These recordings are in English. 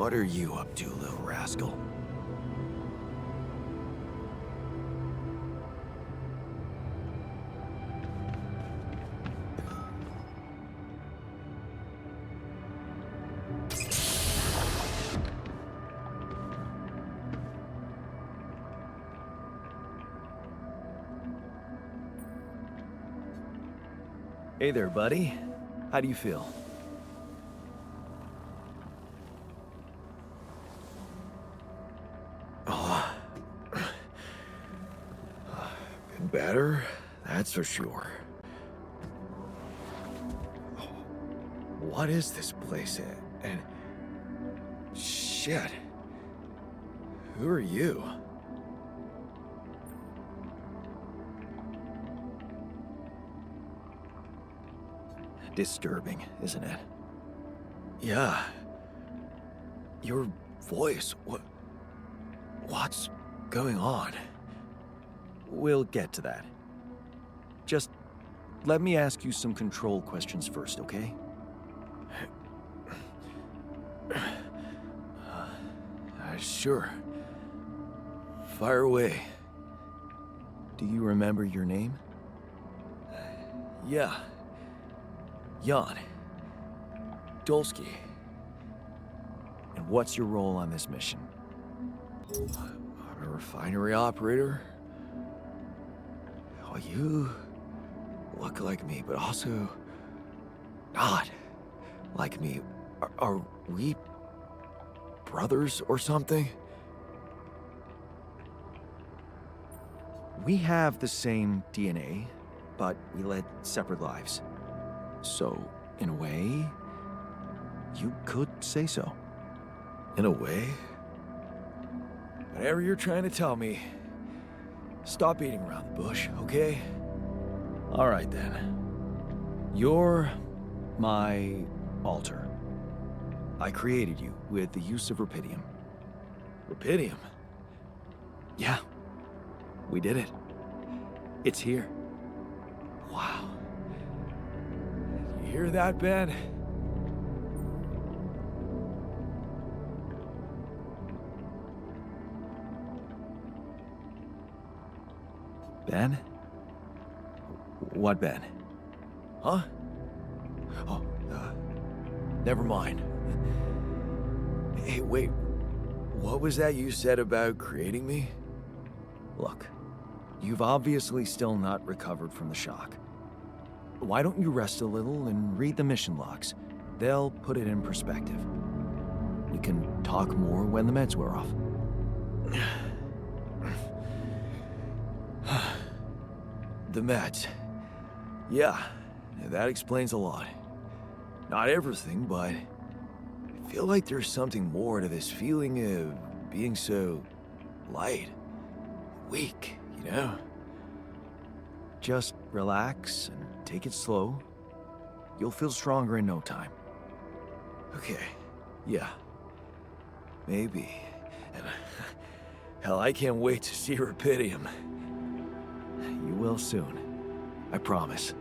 What are you up to, little rascal? Hey there, buddy. How do you feel? Oh, been better, that's for sure. What is this place? And shit. Who are you? Disturbing, isn't it? Yeah. Your voice, what's going on? We'll get to that. Just let me ask you some control questions first, okay? Sure. Fire away. Do you remember your name? Yeah. Jan. Dolsky. And what's your role on this mission? I'm a refinery operator. Oh, you look like me, but also not like me. Are we brothers or something? We have the same DNA, but we led separate lives. So, in a way, you could say so. In a way? Whatever you're trying to tell me, stop beating around the bush, okay? All right then. You're my alter. I created you with the use of répellion. Répellion? Yeah, we did it. It's here. Wow. You hear that, Ben? Ben? What Ben? Huh? Oh, never mind. Hey, wait. What was that you said about creating me? Look, you've obviously still not recovered from the shock. Why don't you rest a little and read the mission logs? They'll put it in perspective. We can talk more when the meds wear off. The meds. Yeah, that explains a lot. Not everything, but I feel like there's something more to this feeling of being so light, weak, you know? Just relax and take it slow. You'll feel stronger in no time. Okay, yeah. Maybe. And hell, I can't wait to see Répellion. You will soon. I promise.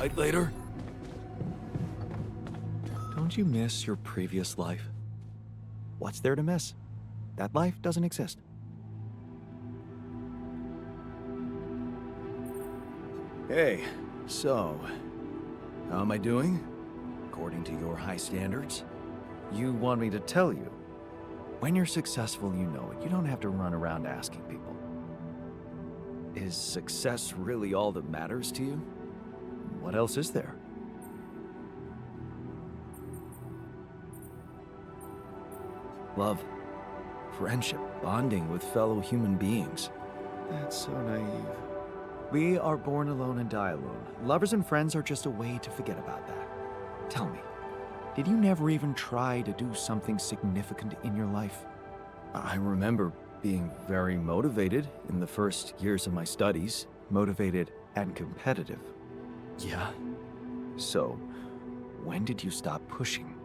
fight later? Don't you miss your previous life? What's there to miss? That life doesn't exist. Hey, so, how am I doing? According to your high standards? You want me to tell you? When you're successful, you know it. You don't have to run around asking people. Is success really all that matters to you? What else is there? Love, friendship, bonding with fellow human beings. That's so naive. We are born alone and die alone. Lovers and friends are just a way to forget about that. Tell me, did you never even try to do something significant in your life? I remember being very motivated in the first years of my studies. Motivated and competitive. Yeah. So, when did you stop pushing?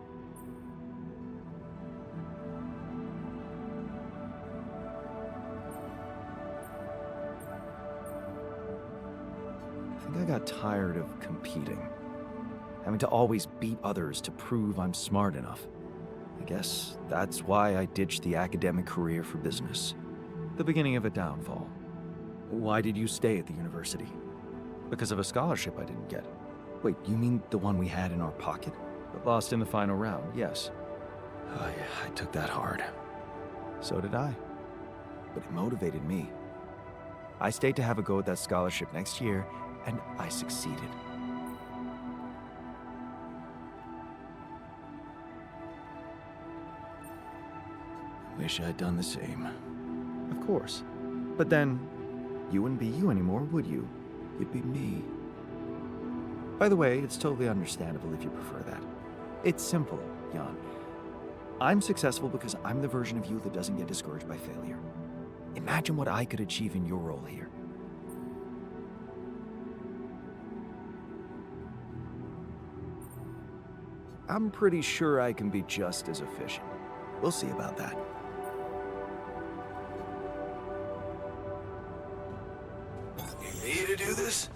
I think I got tired of competing. Having to always beat others to prove I'm smart enough. I guess that's why I ditched the academic career for business. The beginning of a downfall. Why did you stay at the university? Because of a scholarship I didn't get. Wait, you mean the one we had in our pocket? But lost in the final round, yes. Oh yeah, I took that hard. So did I. But it motivated me. I stayed to have a go at that scholarship next year, and I succeeded. Wish I'd done the same. Of course. But then, you wouldn't be you anymore, would you? You'd be me. By the way, it's totally understandable if you prefer that. It's simple, Jan. I'm successful because I'm the version of you that doesn't get discouraged by failure. Imagine what I could achieve in your role here. I'm pretty sure I can be just as efficient. We'll see about that. You need to do this?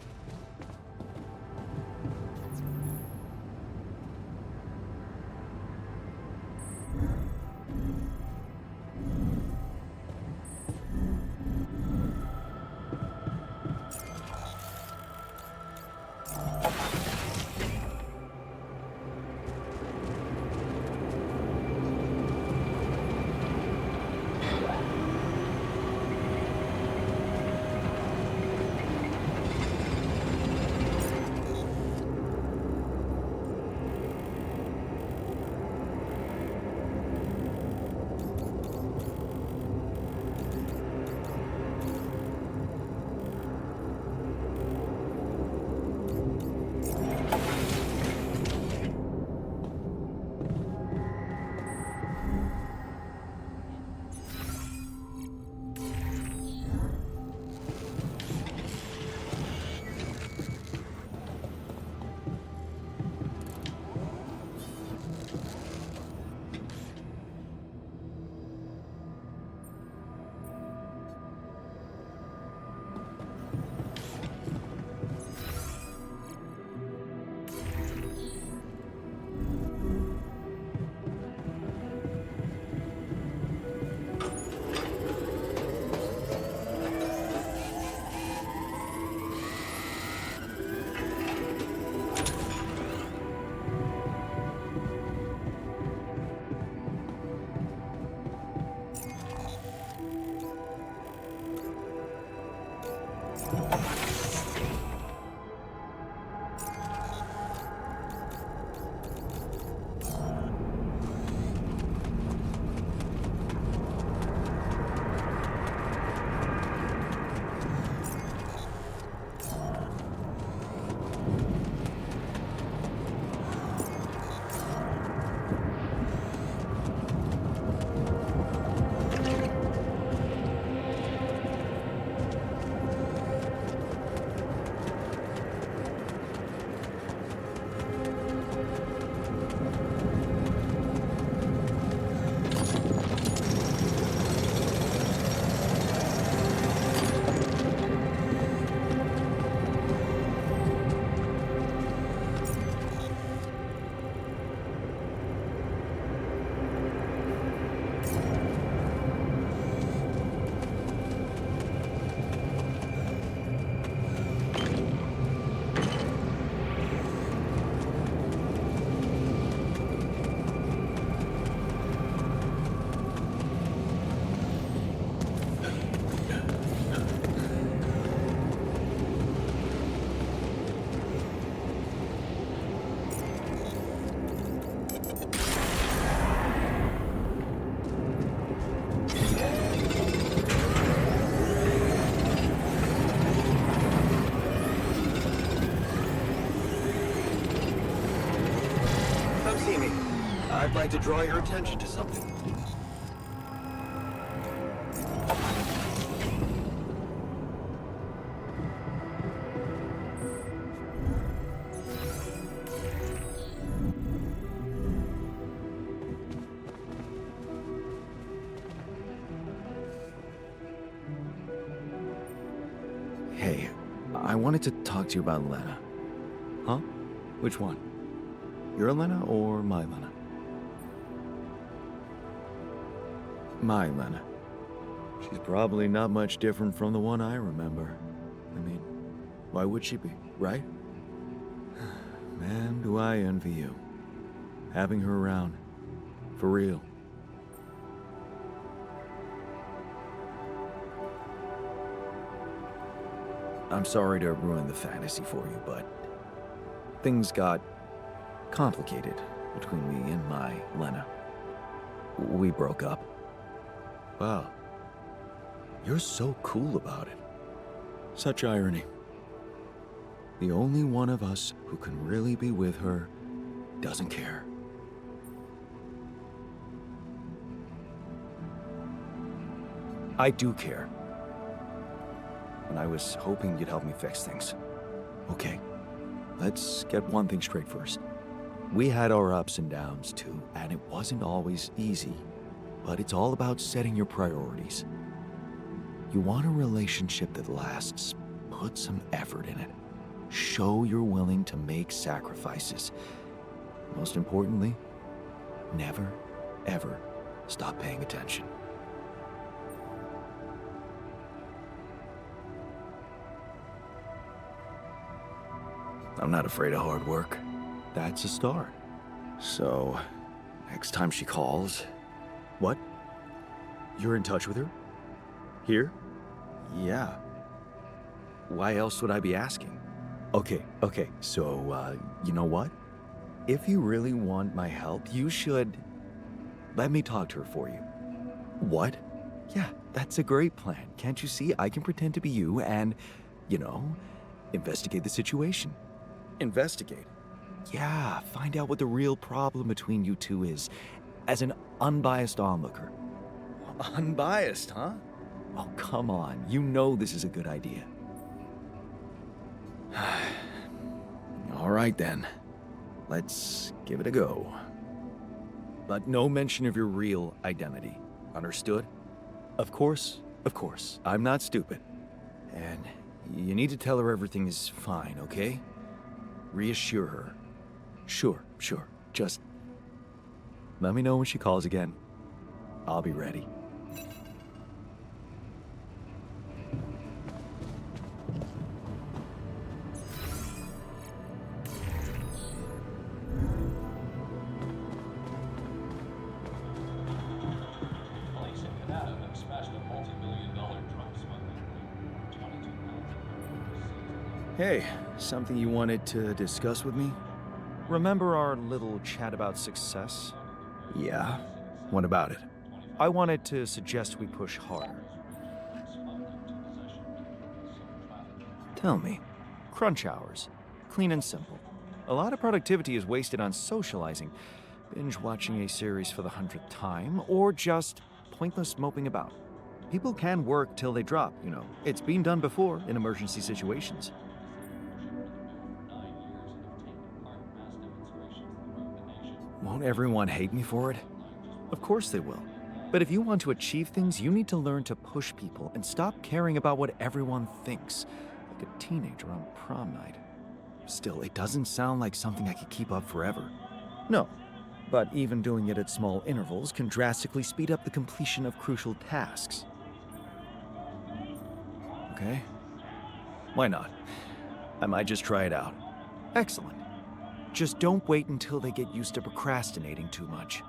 like to draw your attention to something. Hey, I wanted to talk to you about Lena. Huh? Which one? Your Lena or my Lena? My Lena. She's probably not much different from the one I remember. I mean, why would she be, right? Man, do I envy you. Having her around. For real. I'm sorry to ruin the fantasy for you, but things got complicated between me and my Lena. We broke up. Wow. You're so cool about it. Such irony. The only one of us who can really be with her doesn't care. I do care. And I was hoping you'd help me fix things. Okay, let's get one thing straight first. We had our ups and downs too, and it wasn't always easy. But it's all about setting your priorities. You want a relationship that lasts, put some effort in it. Show you're willing to make sacrifices. Most importantly, never, ever stop paying attention. I'm not afraid of hard work. That's a start. So, next time she calls... What? You're in touch with her? Here? Yeah. Why else would I be asking? Okay, so, you know what? If you really want my help, you should... let me talk to her for you. What? Yeah, that's a great plan. Can't you see? I can pretend to be you and, investigate the situation. Investigate? Yeah, find out what the real problem between you two is, as an unbiased onlooker. Unbiased, huh? Oh, come on. You know this is a good idea. All right, then. Let's give it a go. But no mention of your real identity. Understood? Of course. I'm not stupid. And you need to tell her everything is fine, okay? Reassure her. Sure. Just let me know when she calls again. I'll be ready. Hey, something you wanted to discuss with me? Remember our little chat about success? Yeah. What about it? I wanted to suggest we push harder. Tell me. Crunch hours. Clean and simple. A lot of productivity is wasted on socializing, binge watching a series for the 100th time, or just pointless moping about. People can work till they drop, It's been done before in emergency situations. Won't everyone hate me for it? Of course they will. But if you want to achieve things, you need to learn to push people and stop caring about what everyone thinks, like a teenager on prom night. Still, it doesn't sound like something I could keep up forever. No, but even doing it at small intervals can drastically speed up the completion of crucial tasks. Okay? Why not? I might just try it out. Excellent. Just don't wait until they get used to procrastinating too much.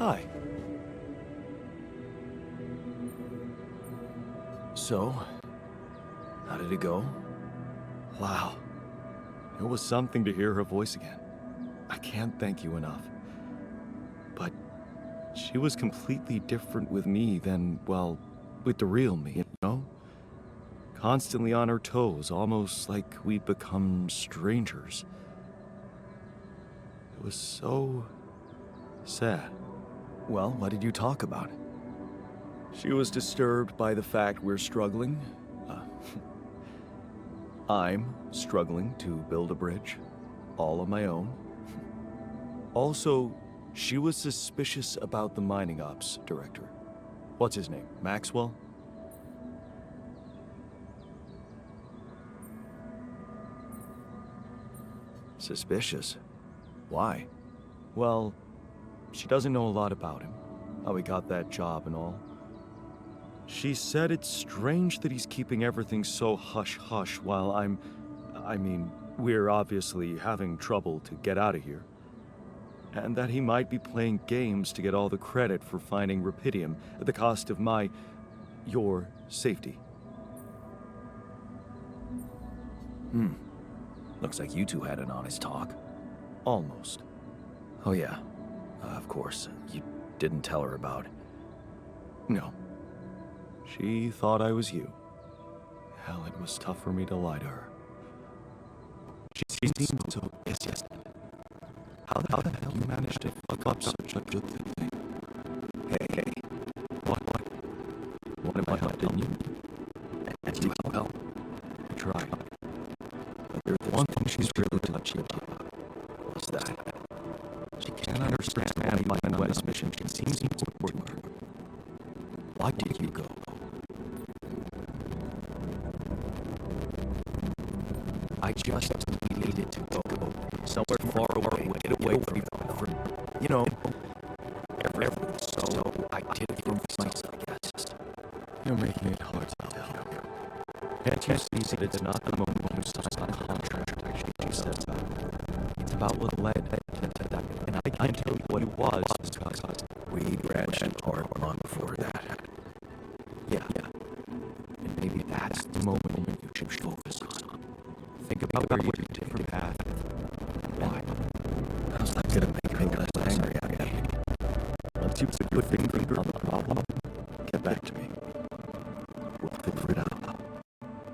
Hi. So, how did it go? Wow. It was something to hear her voice again. I can't thank you enough. But she was completely different with me than, well, with the real me, you know? Constantly on her toes, almost like we'd become strangers. It was so sad. Well, what did you talk about? She was disturbed by the fact we're struggling. I'm struggling to build a bridge, all on my own. Also, she was suspicious about the mining ops director. What's his name? Maxwell? Suspicious? Why? Well, she doesn't know a lot about him, how he got that job and all. She said it's strange that he's keeping everything so hush-hush while we're obviously having trouble to get out of here. And that he might be playing games to get all the credit for finding rupidium at the cost of your safety. Looks like you two had an honest talk. Almost. Oh yeah, of course. You didn't tell her about... No. She thought I was you. Hell, it was tough for me to lie to her. She seemed so... Yes. How the hell you managed to fuck up such a good thing? Hey. What? What am I help, didn't you? And you help. I tried. But there's one thing she's really touchy about. What's that? She can't understand why on this mission she seems important to her. Why did you go? I just needed to go somewhere far away, get away from everything. So I did it for myself, I guess. You're making it hard to tell. Can't you see that it's not the moment you sign the contract, she said. It's about what led to that. And I can't tell you what it was because We branched apart long before that. Yeah. And maybe that's the moment you should focus on. Think about where you took a different path. Why? How's that gonna make me less angry at me? Once you put your finger on the problem, Get back to me. We'll figure it out.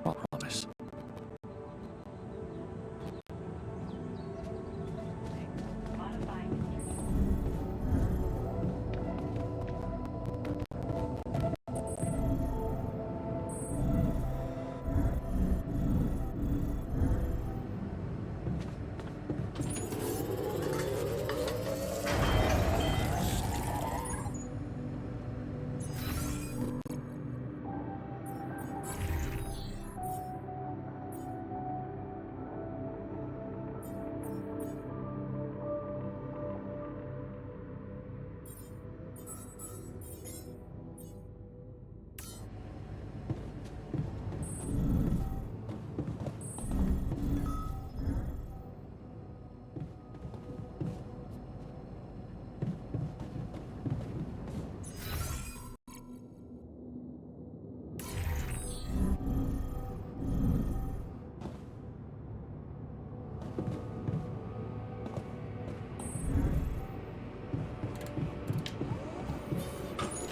I promise.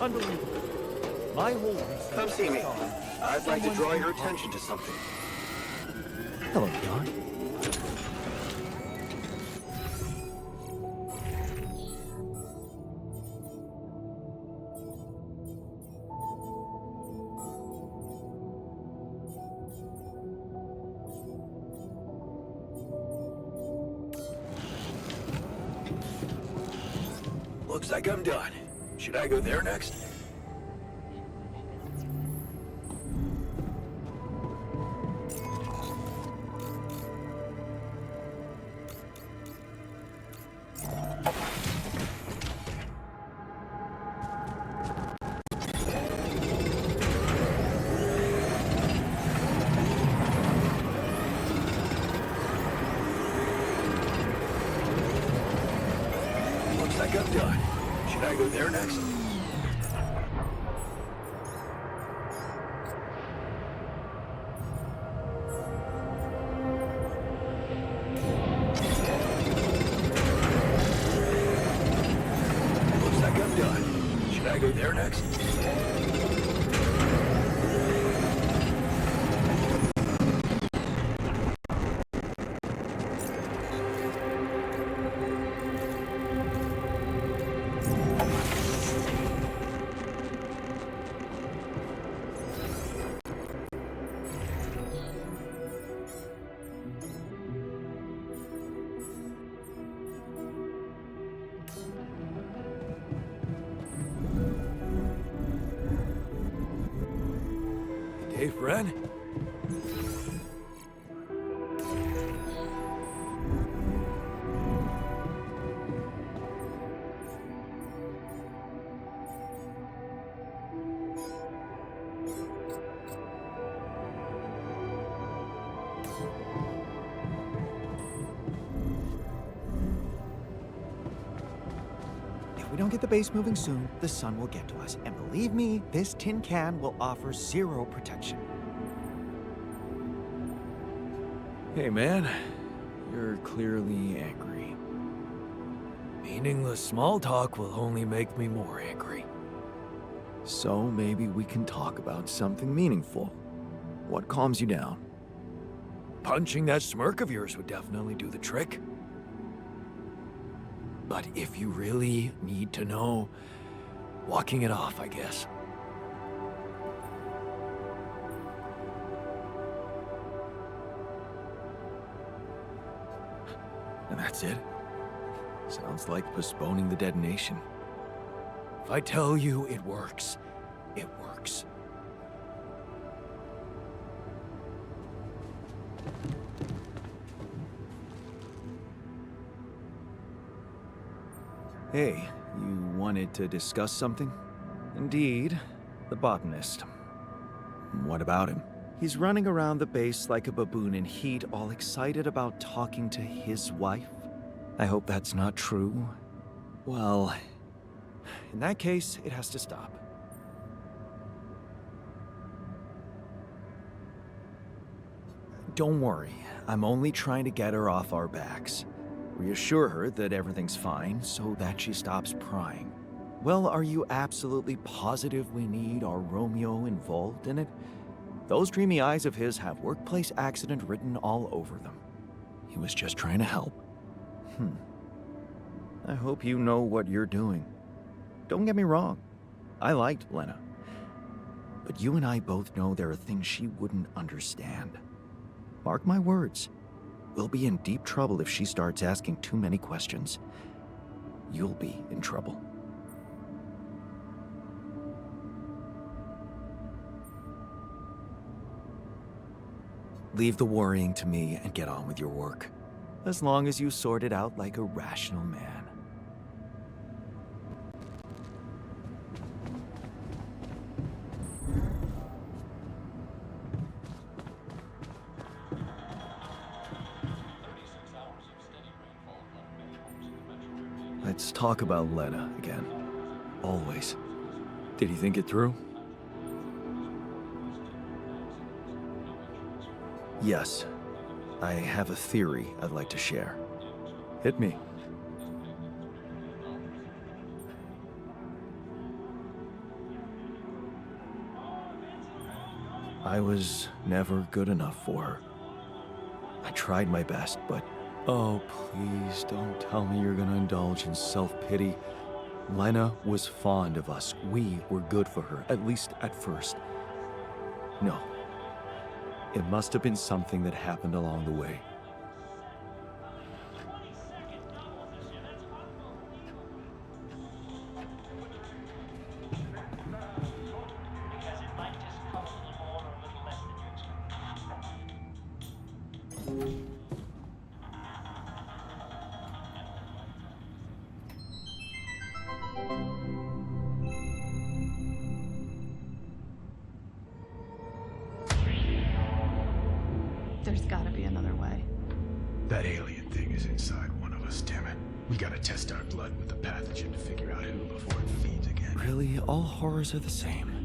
Unbelievable. My whole reason... Come see me. I'd like to draw your attention to something. Hello, John. Looks like I'm done. Should I go there next? Looks like I'm done. Should I go there next? Looks like I'm done. Should I go there next? Hey, friend. If we don't get the base moving soon, the sun will get to us. And believe me, this tin can will offer zero protection. Hey, man. You're clearly angry. Meaningless small talk will only make me more angry. So maybe we can talk about something meaningful. What calms you down? Punching that smirk of yours would definitely do the trick. But if you really need to know, walking it off, I guess. And that's it? Sounds like postponing the detonation. If I tell you it works, it works. Hey, you wanted to discuss something? Indeed, the botanist. What about him? He's running around the base like a baboon in heat, all excited about talking to his wife. I hope that's not true. Well, in that case, it has to stop. Don't worry, I'm only trying to get her off our backs. Reassure her that everything's fine so that she stops prying. Well, are you absolutely positive we need our Romeo involved in it? Those dreamy eyes of his have workplace accident written all over them. He was just trying to help. I hope you know what you're doing. Don't get me wrong. I liked Lena. But you and I both know there are things she wouldn't understand. Mark my words. We'll be in deep trouble if she starts asking too many questions. You'll be in trouble. Leave the worrying to me and get on with your work. As long as you sort it out like a rational man. Let's talk about Lena again. Always. Did he think it through? Yes. I have a theory I'd like to share. Hit me. I was never good enough for her. I tried my best, but Oh, please don't tell me you're gonna indulge in self-pity. Lena was fond of us. We were good for her, at least at first. No. It must have been something that happened along the way. There's gotta be another way. That alien thing is inside one of us, damn it. We gotta test our blood with the pathogen to figure out who before it feeds again. Really, all horrors are the same.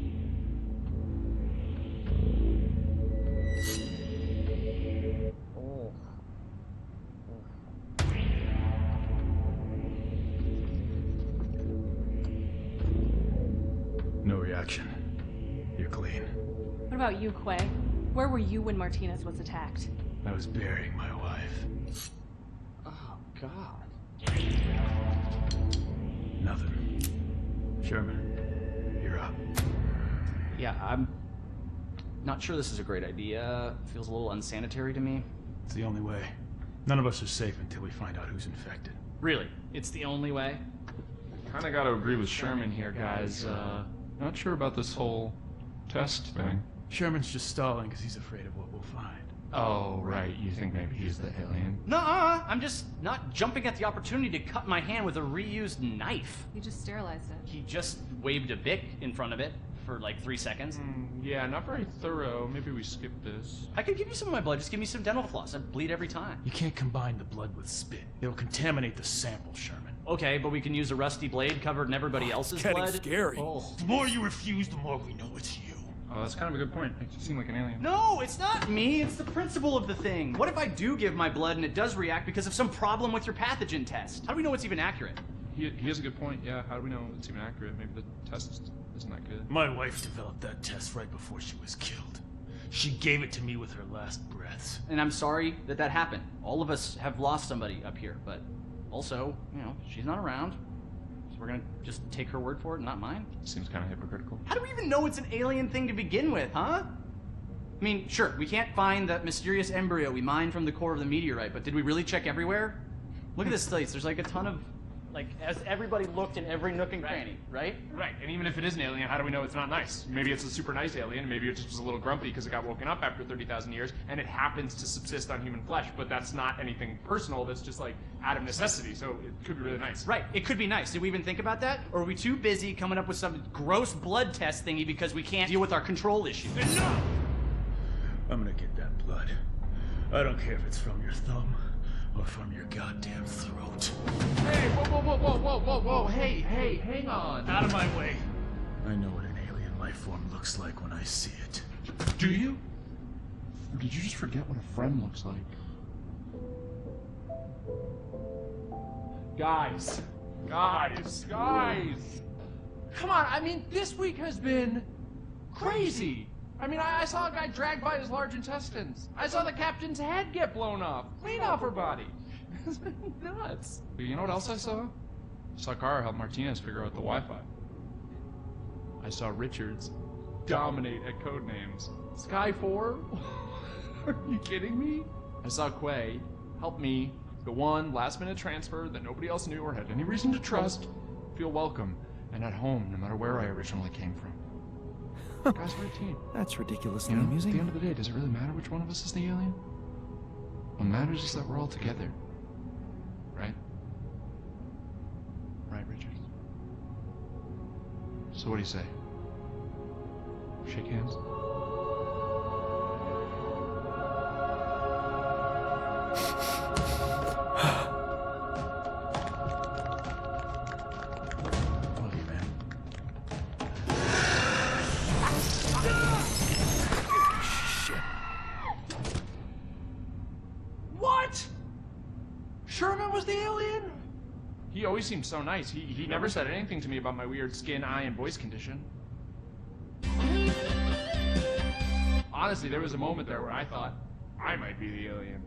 No reaction. You're clean. What about you, Quay? Where were you when Martinez was attacked? I was burying my wife. Oh, God. Nothing. Sherman, you're up. Yeah, I'm not sure this is a great idea. Feels a little unsanitary to me. It's the only way. None of us are safe until we find out who's infected. Really? It's the only way? Kinda gotta agree with Sherman here, guys. Not sure about this whole test thing. Sherman's just stalling because he's afraid of what we'll find. Oh, right. You think maybe he's the alien? Nuh-uh! I'm just not jumping at the opportunity to cut my hand with a reused knife. You just sterilized it. He just waved a bic in front of it for like 3 seconds. Yeah, not very thorough. Maybe we skip this. I could give you some of my blood. Just give me some dental floss. I bleed every time. You can't combine the blood with spit. It'll contaminate the sample, Sherman. Okay, but we can use a rusty blade covered in everybody else's Getting blood. scary. Oh. The more you refuse, the more we know it's you. Oh, that's kind of a good point. Makes you seem like an alien. No, it's not me. It's the principle of the thing. What if I do give my blood and it does react because of some problem with your pathogen test? How do we know it's even accurate? He has a good point. Yeah, how do we know it's even accurate? Maybe the test isn't that good. My wife developed that test right before she was killed. She gave it to me with her last breaths. And I'm sorry that that happened. All of us have lost somebody up here, but also, you know, she's not around. So we're gonna just take her word for it, not mine. Seems kind of hypocritical. How do we even know it's an alien thing to begin with, huh? I mean, sure, we can't find that mysterious embryo we mined from the core of the meteorite, but did we really check everywhere? Look at this place. There's like a ton of, like, as everybody looked in every nook and cranny, right? Right, and even if it is an alien, how do we know it's not nice? Maybe it's a super nice alien, maybe it just was a little grumpy because it got woken up after 30,000 years, and it happens to subsist on human flesh, but that's not anything personal, that's just like out of necessity, so it could be really nice. Right, it could be nice. Did we even think about that? Or are we too busy coming up with some gross blood test thingy because we can't deal with our control issue? Enough! I'm gonna get that blood. I don't care if it's from your thumb or from your goddamn throat. Hey, whoa, hey, hang on. Out of my way. I know what an alien life form looks like when I see it. Do you? Or did you just forget what a friend looks like? Guys! Come on, I mean, this week has been crazy. I mean, I saw a guy dragged by his large intestines. I saw the captain's head get blown off, clean off her body. It's been nuts. But you know what else I saw? I saw Carr help Martinez figure out the Wi-Fi. I saw Richards dominate at Codenames. Sky 4? Are you kidding me? I saw Quay help me, the one last-minute transfer that nobody else knew or had any reason to trust, feel welcome and at home no matter where I originally came from. Guys, we're a team. That's ridiculously You know, amusing. at the end of the day, does it really matter which one of us is the alien? What matters is that we're all together. Right? Right, Richards? So what do you say? Shake hands? Love you, man. What? Sherman was the alien? He always seemed so nice. He never said anything to me about my weird skin, eye, and voice condition. Honestly, there was a moment there where I thought I might be the alien.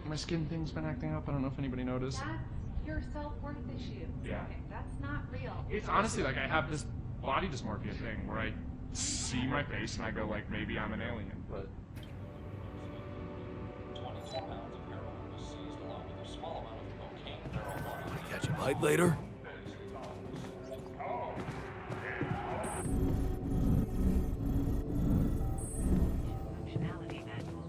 My skin thing's been acting up. I don't know if anybody noticed. That's your self-worth issue. Yeah. Okay, that's not real. It's honestly like I have this body dysmorphia thing where I see my face and I go like, maybe I'm an alien, but... 24 pounds of heroin was seized along with a small amount of cocaine in their own body. Wanna catch a bite later? Functionality manual.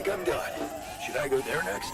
like I'm done. Should I go there next?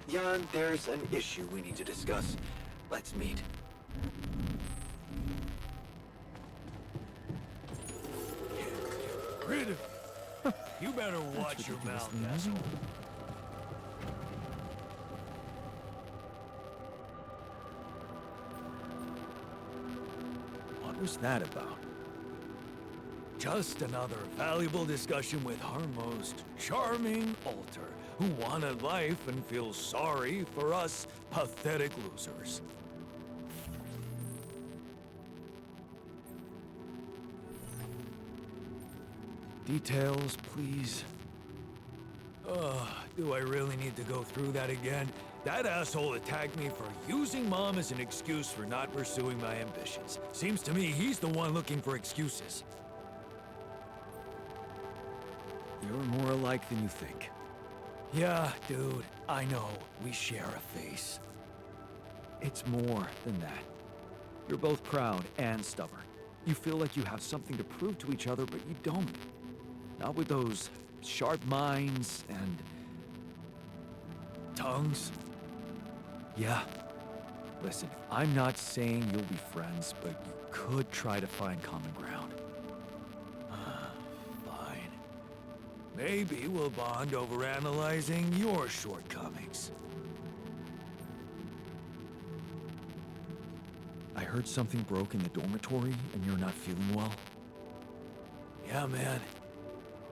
Jan, there's an issue we need to discuss. Let's meet. Rid of it. You better watch your mouth, asshole. What was that about? Just another valuable discussion with our most charming alter, who wanted life and feels sorry for us pathetic losers. Details, please. Do I really need to go through that again? That asshole attacked me for using Mom as an excuse for not pursuing my ambitions. Seems to me he's the one looking for excuses. You're more alike than you think. Yeah, dude, I know. We share a face. It's more than that. You're both proud and stubborn. You feel like you have something to prove to each other, but you don't. Not with those sharp minds and... tongues? Yeah. Listen, I'm not saying you'll be friends, but you could try to find common ground. Fine. Maybe we'll bond over analyzing your shortcomings. I heard something broke in the dormitory and you're not feeling well. Yeah, man.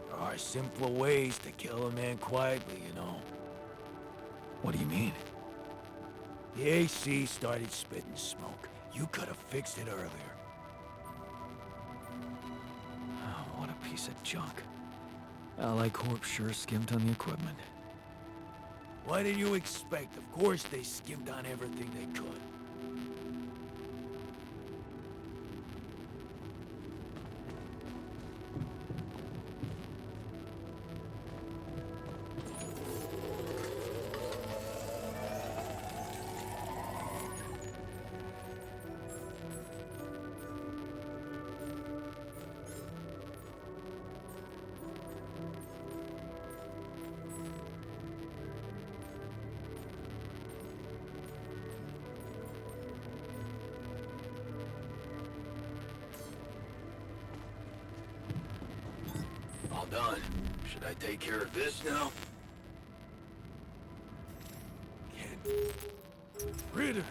There are simpler ways to kill a man quietly, you know. What do you mean? The AC started spitting smoke. You could have fixed it earlier. Oh, what a piece of junk. Allied Corp sure skimped on the equipment. What did you expect? Of course they skimmed on everything they could. All done. Should I take care of this now? Can't rid of it.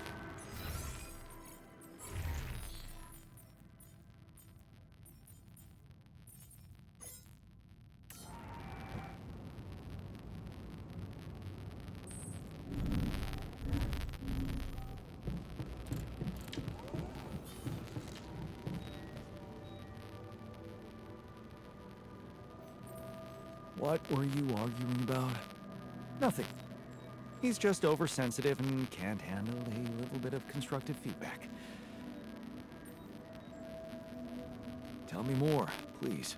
What were you arguing about? Nothing. He's just oversensitive and can't handle a little bit of constructive feedback. Tell me more, please.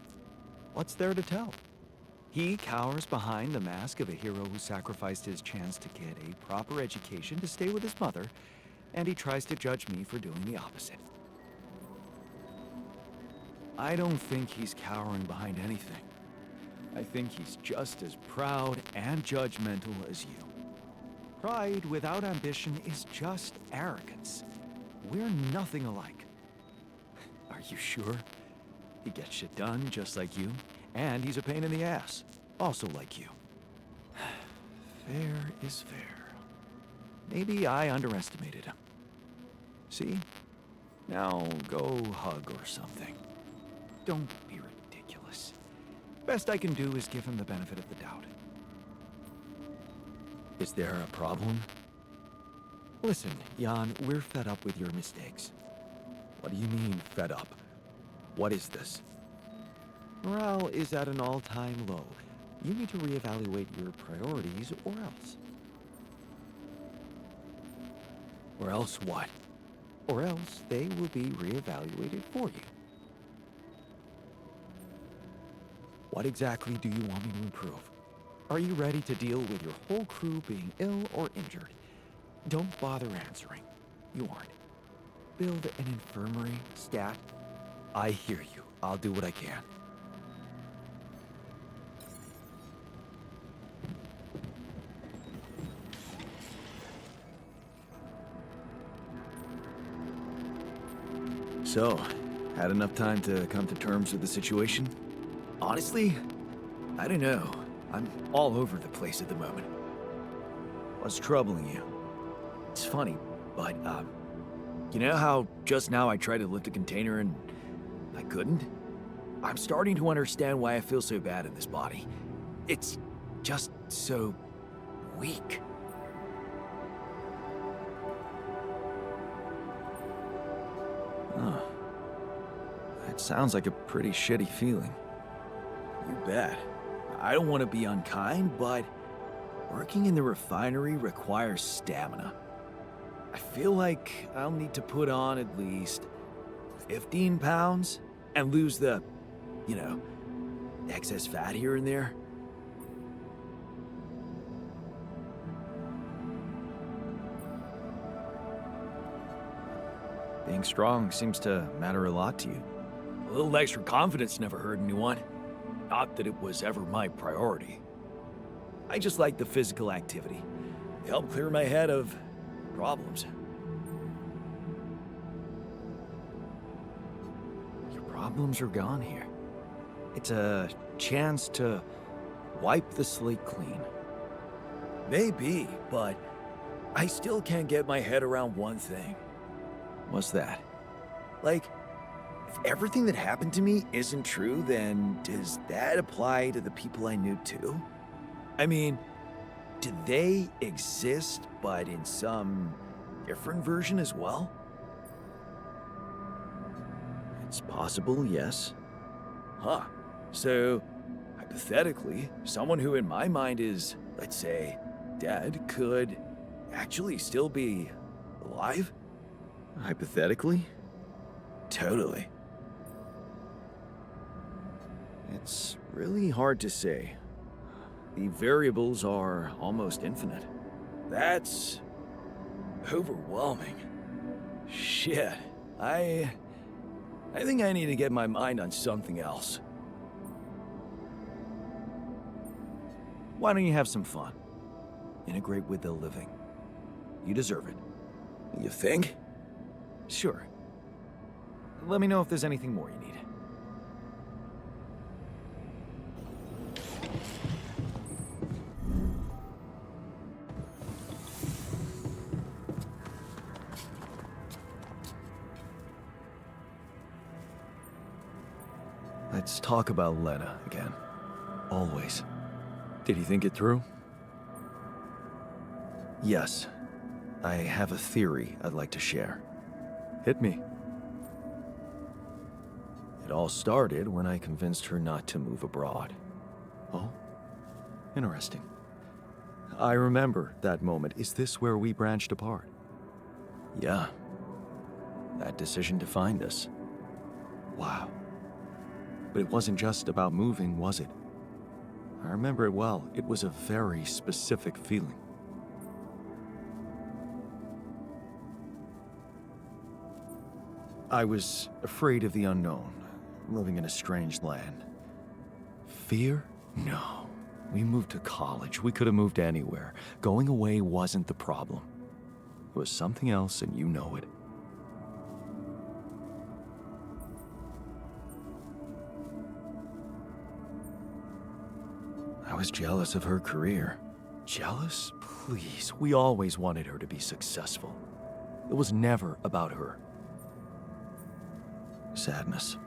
What's there to tell? He cowers behind the mask of a hero who sacrificed his chance to get a proper education to stay with his mother, and he tries to judge me for doing the opposite. I don't think he's cowering behind anything. I think he's just as proud and judgmental as you. Pride without ambition is just arrogance. We're nothing alike. Are you sure? He gets shit done just like you, and he's a pain in the ass, also like you. Fair is fair. Maybe I underestimated him. See? Now go hug or something. Don't be ridiculous. Best I can do is give him the benefit of the doubt. Is there a problem? Listen, Jan, we're fed up with your mistakes. What do you mean, fed up? What is this? Morale is at an all-time low. You need to reevaluate your priorities, or else. Or else what? Or else they will be reevaluated for you. What exactly do you want me to improve? Are you ready to deal with your whole crew being ill or injured? Don't bother answering. You aren't. Build an infirmary, stat. I hear you. I'll do what I can. So, had enough time to come to terms with the situation? Honestly, I don't know. I'm all over the place at the moment. What's troubling you? It's funny, but, you know how just now I tried to lift a container and I couldn't? I'm starting to understand why I feel so bad in this body. It's just so weak. Huh. That sounds like a pretty shitty feeling. You bet. I don't want to be unkind, but working in the refinery requires stamina. I feel like I'll need to put on at least 15 pounds and lose the, you know, excess fat here and there. Being strong seems to matter a lot to you. A little extra confidence never hurt anyone. Not that it was ever my priority. I just like the physical activity. It helped clear my head of problems. Your problems are gone here. It's a chance to wipe the slate clean. Maybe, but I still can't get my head around one thing. What's that? Like, if everything that happened to me isn't true, then does that apply to the people I knew too? I mean, do they exist, but in some different version as well? It's possible, yes. Huh. So, hypothetically, someone who in my mind is, let's say, dead could actually still be alive? Hypothetically? Totally. It's really hard to say. The variables are almost infinite. That's overwhelming. Shit. I think I need to get my mind on something else. Why don't you have some fun? Integrate with the living. You deserve it. You think? Sure. Let me know if there's anything more you need. Let's talk about Lena again. Always. Did he think it through? Yes. I have a theory I'd like to share. Hit me. It all started when I convinced her not to move abroad. Oh? Interesting. I remember that moment. Is this where we branched apart? Yeah. That decision defined us. Wow. But it wasn't just about moving, was it? I remember it well. It was a very specific feeling. I was afraid of the unknown, living in a strange land. Fear? No. We moved to college. We could have moved anywhere. Going away wasn't the problem. It was something else, and you know it. I was jealous of her career. Jealous? Please. We always wanted her to be successful. It was never about her. Sadness.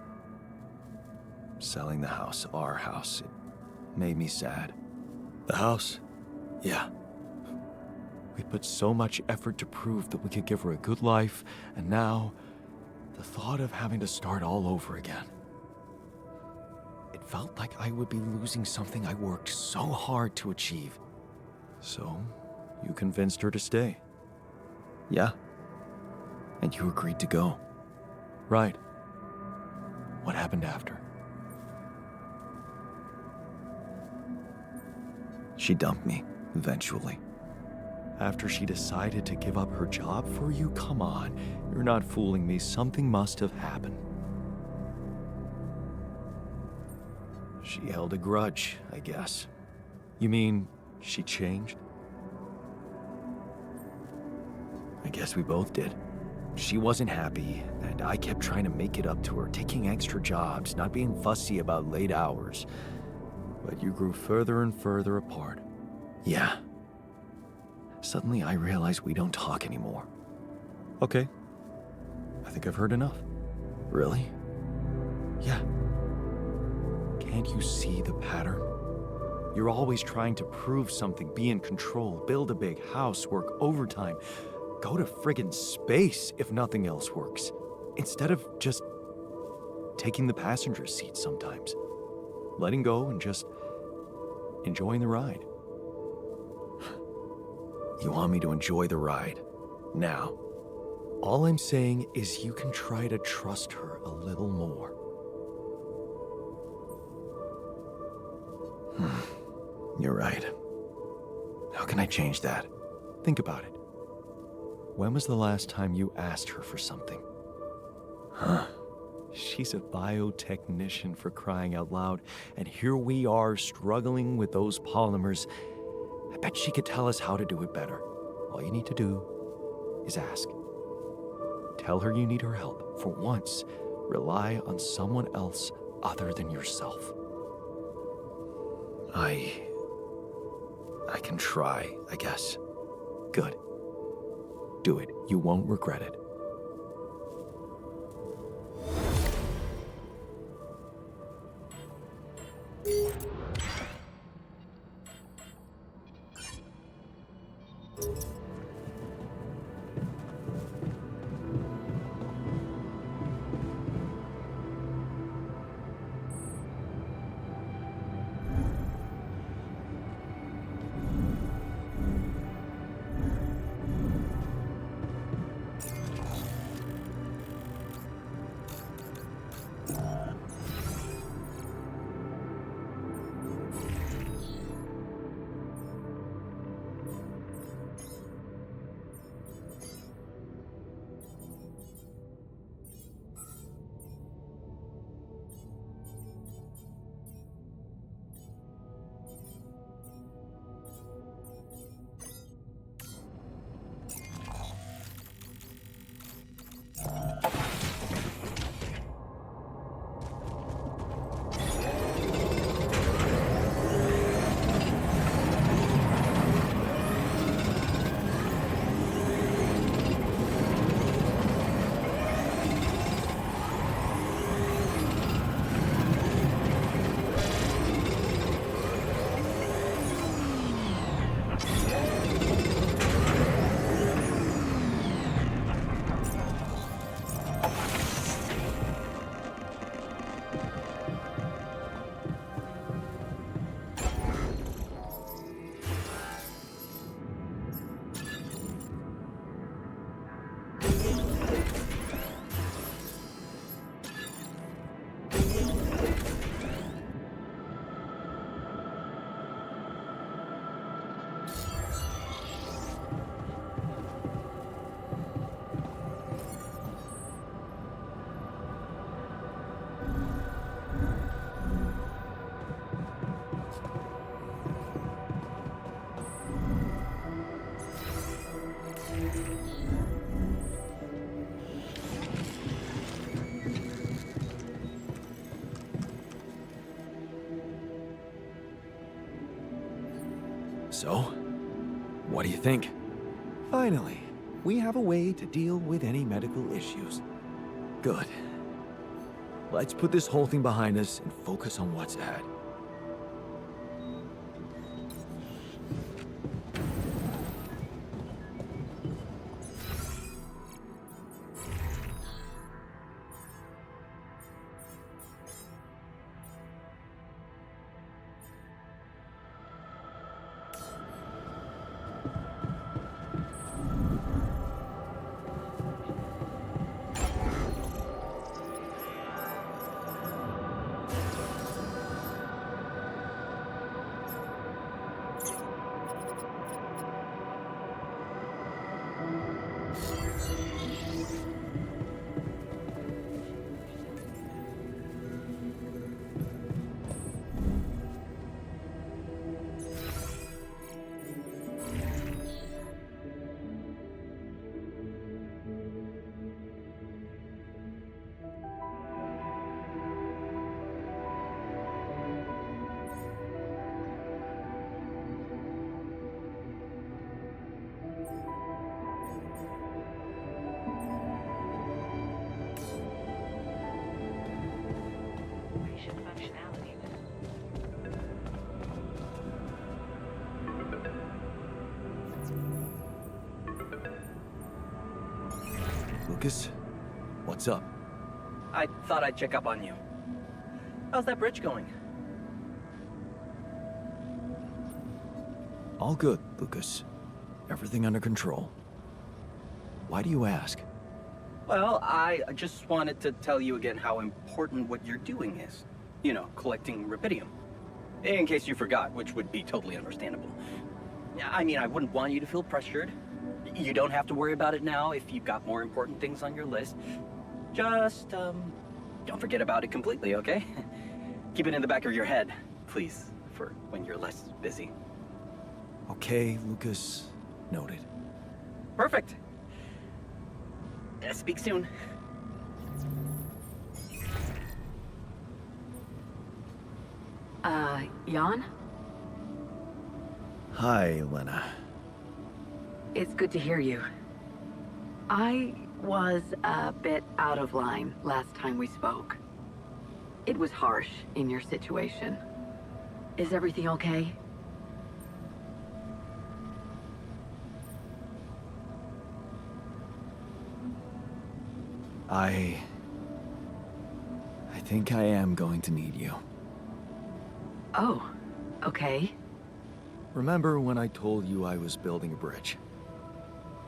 Selling the house, our house, it made me sad. The house? Yeah. We put so much effort to prove that we could give her a good life, and now, the thought of having to start all over again. It felt like I would be losing something I worked so hard to achieve. So, you convinced her to stay. Yeah. And you agreed to go. Right. What happened after? She dumped me, eventually. After she decided to give up her job for you? Come on, you're not fooling me. Something must have happened. She held a grudge, I guess. You mean she changed? I guess we both did. She wasn't happy, and I kept trying to make it up to her, taking extra jobs, not being fussy about late hours. But you grew further and further apart. Yeah. Suddenly I realized we don't talk anymore. Okay. I think I've heard enough. Really? Yeah. Can't you see the pattern? You're always trying to prove something, be in control, build a big house, work overtime, go to friggin' space if nothing else works, instead of just taking the passenger seat sometimes, letting go and just enjoying the ride. You want me to enjoy the ride? Now? All I'm saying is you can try to trust her a little more. You're right. How can I change that? Think about it. When was the last time you asked her for something? Huh? She's a biotechnician, for crying out loud, and here we are struggling with those polymers. I bet she could tell us how to do it better. All you need to do is ask. Tell her you need her help. For once, rely on someone else other than yourself. I can try, I guess. Good. Do it. You won't regret it. So, what do you think? Finally, we have a way to deal with any medical issues. Good. Let's put this whole thing behind us and focus on what's ahead. Lucas, what's up? I thought I'd check up on you. How's that bridge going? All good, Lucas. Everything under control. Why do you ask? Well, I just wanted to tell you again how important what you're doing is. You know, collecting rébellion. In case you forgot, which would be totally understandable. I mean, I wouldn't want you to feel pressured. You don't have to worry about it now if you've got more important things on your list. Just, don't forget about it completely, okay? Keep it in the back of your head, please, for when you're less busy. Okay, Lucas. Noted. Perfect. Speak soon. Jan? Hi, Lena. It's good to hear you. I was a bit out of line last time we spoke. It was harsh in your situation. Is everything okay? I think I am going to need you. Oh, okay. Remember when I told you I was building a bridge?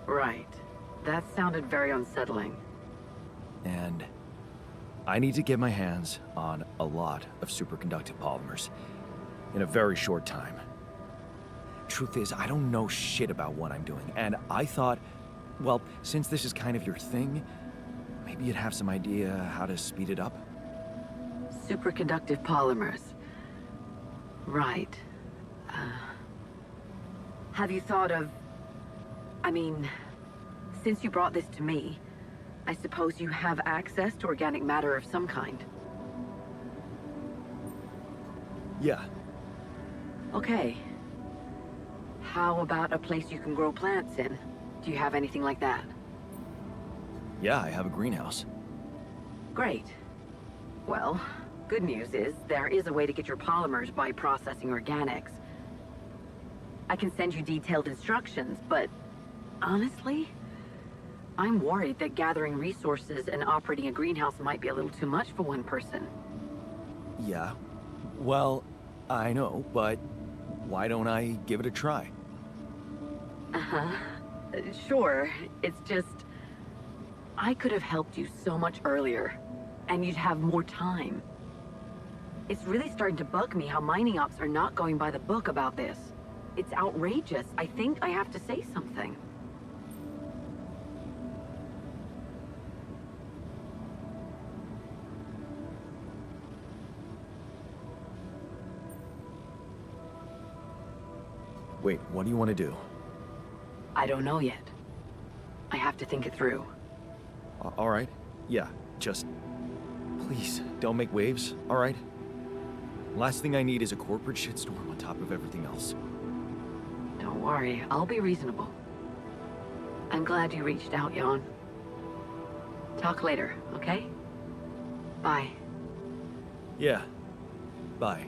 Right. That sounded very unsettling. And I need to get my hands on a lot of superconductive polymers in a very short time. Truth is, I don't know shit about what I'm doing, and I thought, well, since this is kind of your thing, maybe you'd have some idea how to speed it up? Superconductive polymers. Right. Have you thought of... I mean, since you brought this to me, I suppose you have access to organic matter of some kind. Yeah. Okay. How about a place you can grow plants in? Do you have anything like that? Yeah, I have a greenhouse. Great. Well, good news is there is a way to get your polymers by processing organics. I can send you detailed instructions, but honestly, I'm worried that gathering resources and operating a greenhouse might be a little too much for one person. Yeah. Well, I know, but why don't I give it a try? Uh-huh. Sure. It's just... I could have helped you so much earlier, and you'd have more time. It's really starting to bug me how mining ops are not going by the book about this. It's outrageous. I think I have to say something. Wait, what do you want to do? I don't know yet. I have to think it through. All right. Yeah, just... please, don't make waves, all right? Last thing I need is a corporate shitstorm on top of everything else. Don't worry, I'll be reasonable. I'm glad you reached out, Jan. Talk later, okay? Bye. Yeah. Bye.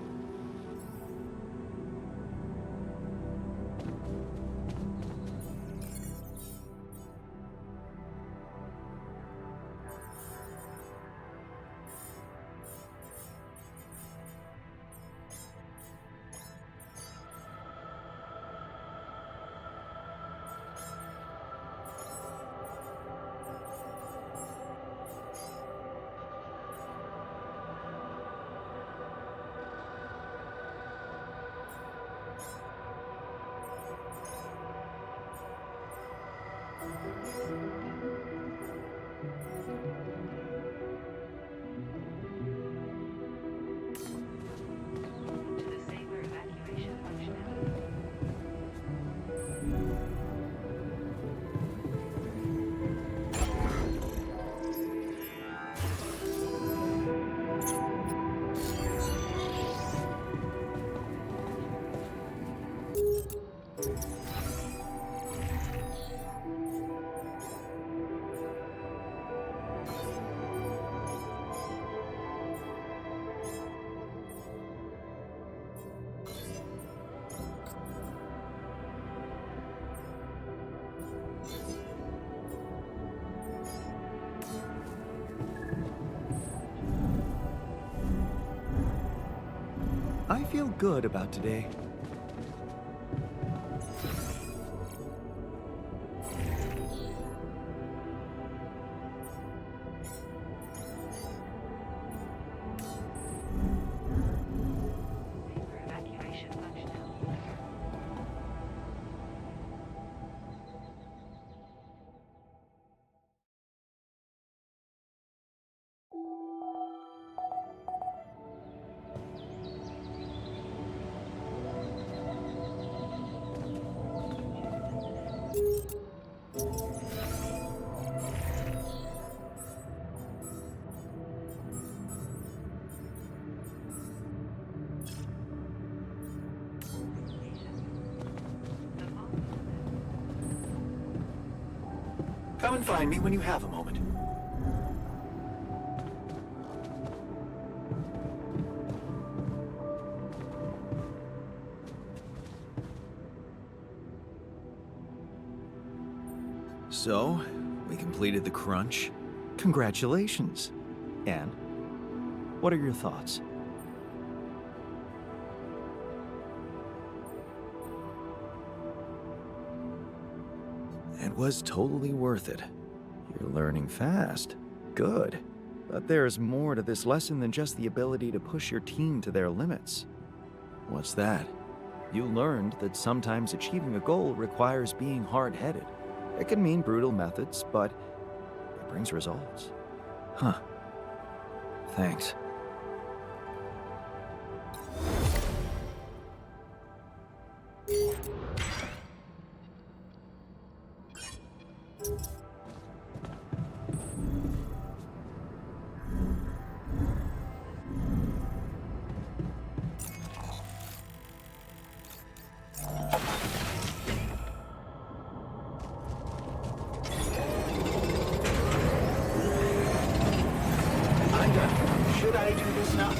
I feel good about today. Come and find me when you have a moment. So, we completed the crunch. Congratulations. And what are your thoughts? It was totally worth it. You're learning fast. Good. But there's more to this lesson than just the ability to push your team to their limits. What's that? You learned that sometimes achieving a goal requires being hard-headed. It can mean brutal methods, but it brings results. Huh. Thanks. I'm done. Should I do this now?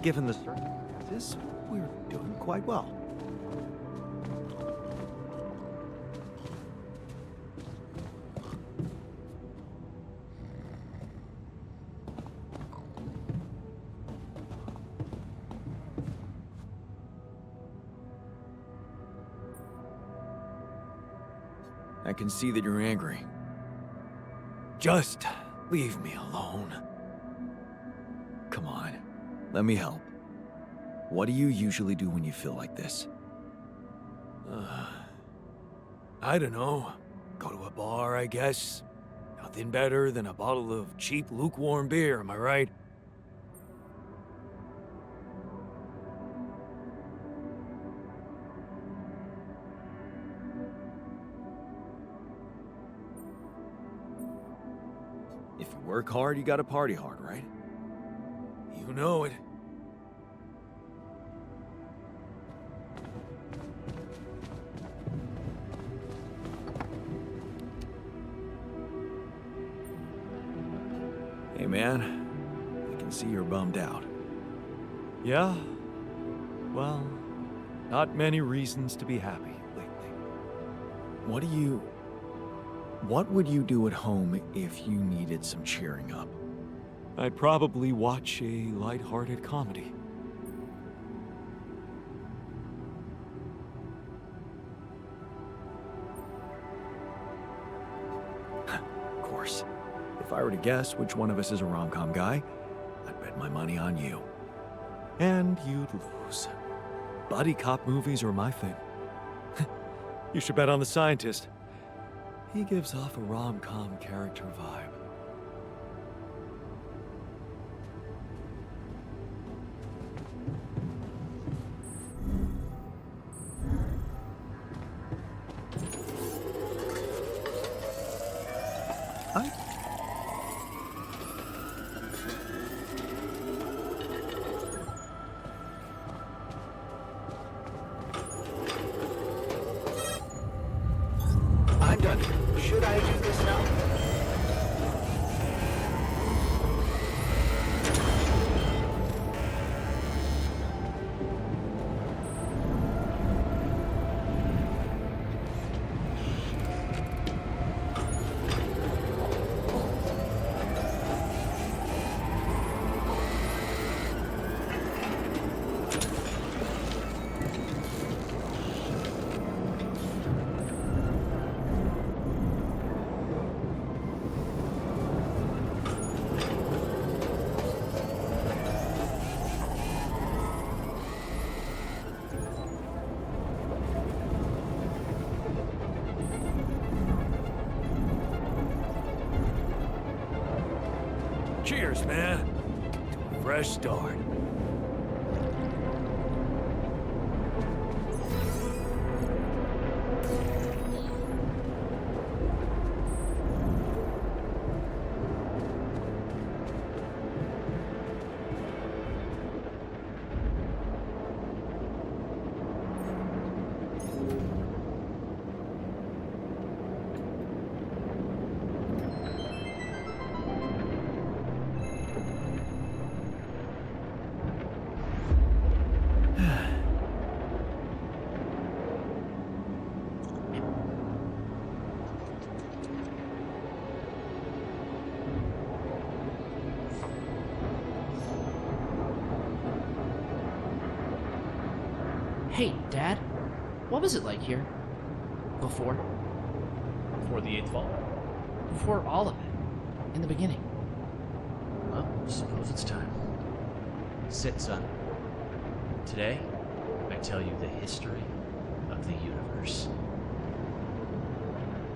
Given the circumstances, we're doing quite well. I can see that you're angry. Just leave me alone. Come on, let me help. What do you usually do when you feel like this? I don't know. Go to a bar, I guess. Nothing better than a bottle of cheap, lukewarm beer, am I right? If you work hard, you gotta party hard, right? You know it. Hey, man. I can see you're bummed out. Yeah? Well, not many reasons to be happy lately. What would you do at home if you needed some cheering up? I'd probably watch a lighthearted comedy. Of course. If I were to guess which one of us is a rom-com guy, I'd bet my money on you. And you'd lose. Buddy cop movies are my thing. You should bet on the scientist. He gives off a rom-com character vibe. I'm done. Should I do this now? Cheers, man. To a fresh start. Hey, Dad. What was it like here? Before? Before the eighth fall? Before all of it. In the beginning. Well, suppose it's time. Sit, son. Today, I tell you the history of the universe.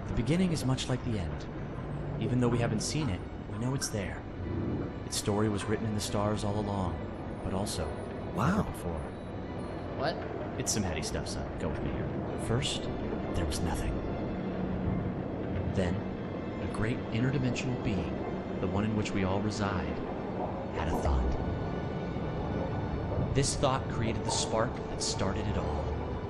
The beginning is much like the end. Even though we haven't seen it, we know it's there. Its story was written in the stars all along, but also never before. What? It's some heady stuff, son. Go with me here. First, there was nothing. Then, a great interdimensional being, the one in which we all reside, had a thought. This thought created the spark that started it all.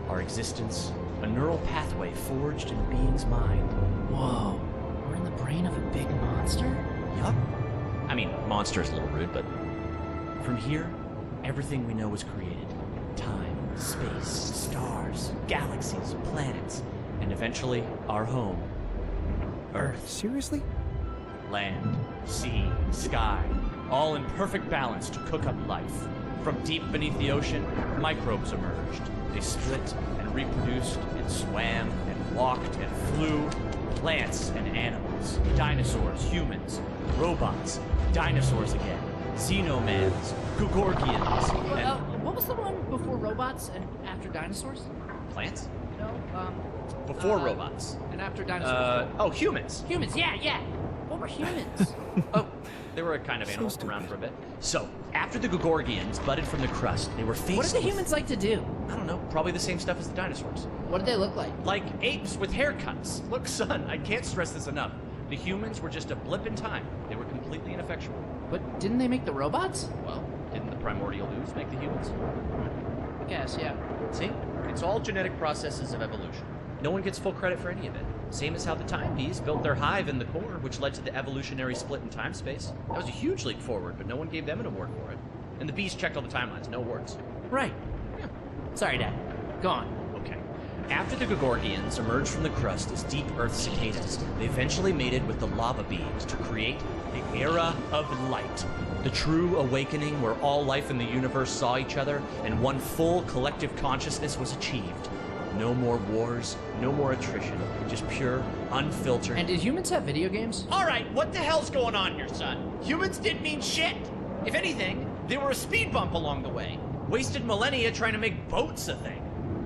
Our existence, a neural pathway forged in a being's mind. Whoa, we're in the brain of a big monster? Yup. I mean, monster is a little rude, but from here, everything we know is created. Time, space, stars, galaxies, planets, and eventually our home, Earth. Seriously? Land, sea, sky, all in perfect balance to cook up life. From deep beneath the ocean, microbes emerged. They split and reproduced and swam and walked and flew. Plants and animals, dinosaurs, humans, robots, dinosaurs again, xenomans, Gugorgians, and... what was the one before robots and after dinosaurs? Plants? No, Before robots. And after dinosaurs. Humans. Humans, yeah. What were humans? Oh, they were a kind of animal around for a bit. So, after the Gugorgians budded from the crust, they were faced What did the humans like to do? I don't know, probably the same stuff as the dinosaurs. What did they look like? Like apes with haircuts. Look, son, I can't stress this enough. The humans were just a blip in time. They were completely ineffectual. But didn't they make the robots? Well, primordial ooze make the humans? I guess, yeah. See? It's all genetic processes of evolution. No one gets full credit for any of it. Same as how the time bees built their hive in the core, which led to the evolutionary split in time space. That was a huge leap forward, but no one gave them an award for it. And the bees checked all the timelines, no awards. Right. Yeah. Sorry, Dad. Go on. Okay. After the Gagorgians emerged from the crust as deep Earth cicadas, they eventually mated with the lava beings to create the Era of Light. The true awakening where all life in the universe saw each other and one full collective consciousness was achieved. No more wars, no more attrition, just pure, unfiltered... And did humans have video games? Alright, what the hell's going on here, son? Humans didn't mean shit! If anything, they were a speed bump along the way. Wasted millennia trying to make boats a thing.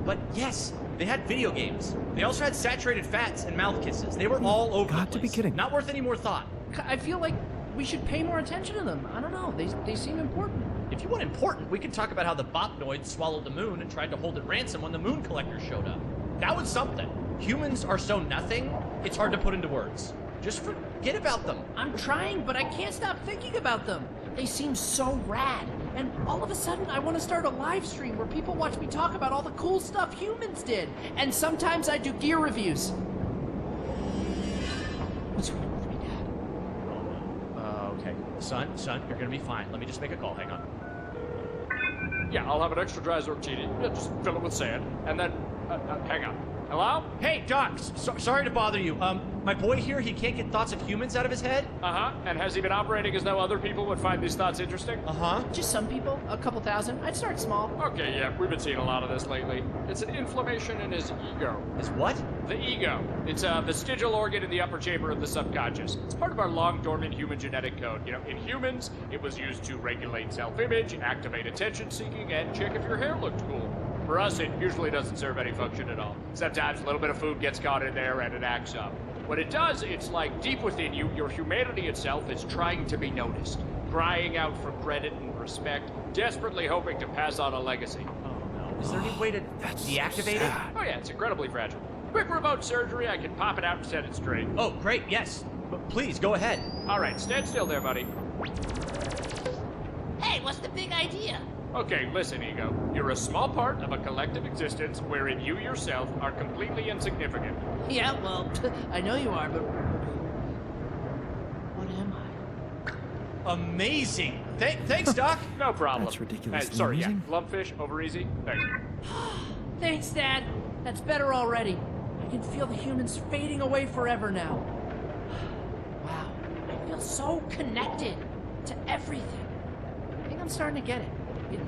But yes, they had video games. They also had saturated fats and mouth kisses. They were all over the place. Got to be kidding. Not worth any more thought. I feel like we should pay more attention to them. I don't know, they seem important. If you want important, we could talk about how the Botnoids swallowed the moon and tried to hold it ransom when the moon collectors showed up. That was something. Humans are so nothing, it's hard to put into words. Just forget about them. I'm trying, but I can't stop thinking about them. They seem so rad. And all of a sudden, I want to start a live stream where people watch me talk about all the cool stuff humans did. And sometimes I do gear reviews. What's wrong with me, Dad? Okay. Son, you're gonna be fine. Let me just make a call. Hang on. Yeah, I'll have an extra dry Zortini. Yeah, just fill it with sand. And then, hang on. Hello? Hey, Doc, sorry to bother you. My boy here, he can't get thoughts of humans out of his head. Uh-huh. And has he been operating as though other people would find these thoughts interesting? Uh-huh. Just some people, a couple thousand. I'd start small. Okay, yeah, we've been seeing a lot of this lately. It's an inflammation in his ego. His what? The ego. It's a vestigial organ in the upper chamber of the subconscious. It's part of our long-dormant human genetic code. You know, in humans, it was used to regulate self-image, activate attention-seeking, and check if your hair looked cool. For us, it usually doesn't serve any function at all. Sometimes a little bit of food gets caught in there and it acts up. What it does, it's like deep within you, your humanity itself is trying to be noticed, crying out for credit and respect, desperately hoping to pass on a legacy. Oh no. Is there any way to deactivate it? Oh yeah, it's incredibly fragile. Quick remote surgery, I can pop it out and set it straight. Oh, great, yes. But please, go ahead. All right, stand still there, buddy. Hey, what's the big idea? Okay, listen, Ego. You're a small part of a collective existence wherein you yourself are completely insignificant. Yeah, well, I know you are, but what am I? Amazing. Thanks, Doc. No problem. That's ridiculous. Sorry, yeah. Lumpfish, over easy. Thanks. Thanks, Dad. That's better already. I can feel the humans fading away forever now. Wow, I feel so connected to everything. I think I'm starting to get it.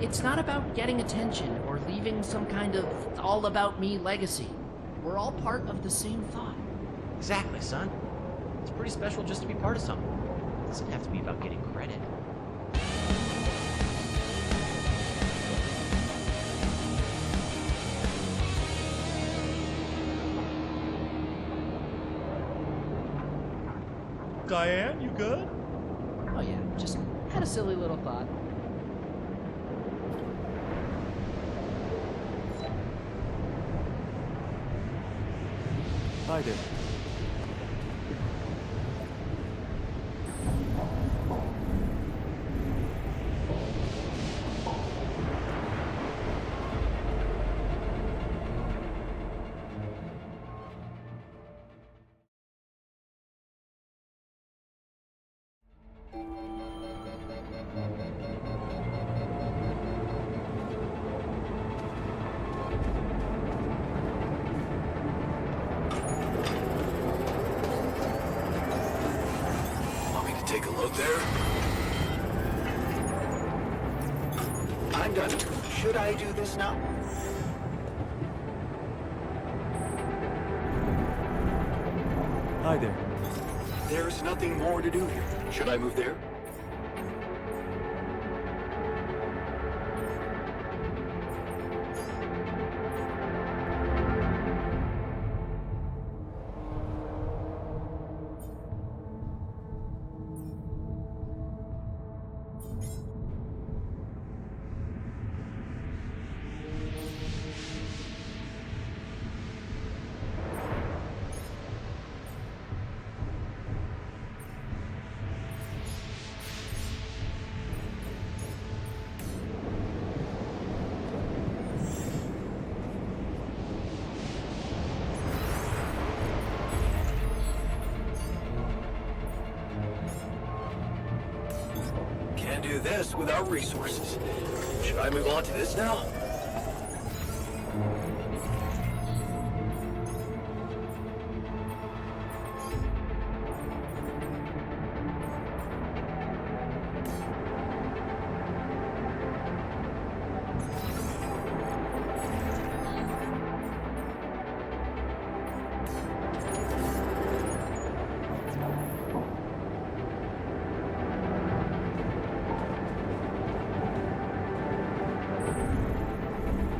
It's not about getting attention or leaving some kind of all-about-me legacy. We're all part of the same thought. Exactly, son. It's pretty special just to be part of something. It doesn't have to be about getting credit. Diane, you good? Oh yeah, just had a silly little thought. Hi there. Take a look there. I'm done. Should I do this now? Hi there. There's nothing more to do here. Should I move there? do this without resources. Should I move on to this now?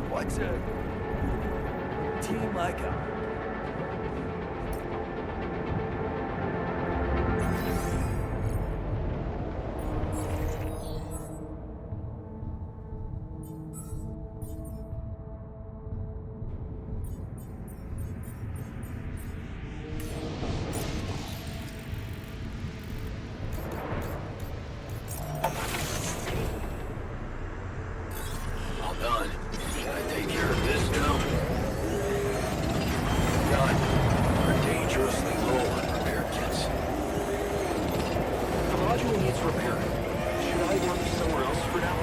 What's a team like ours? All done. Can I take care of this now? God, we're dangerously low on repair kits. The module needs repairing. Should I work somewhere else for now?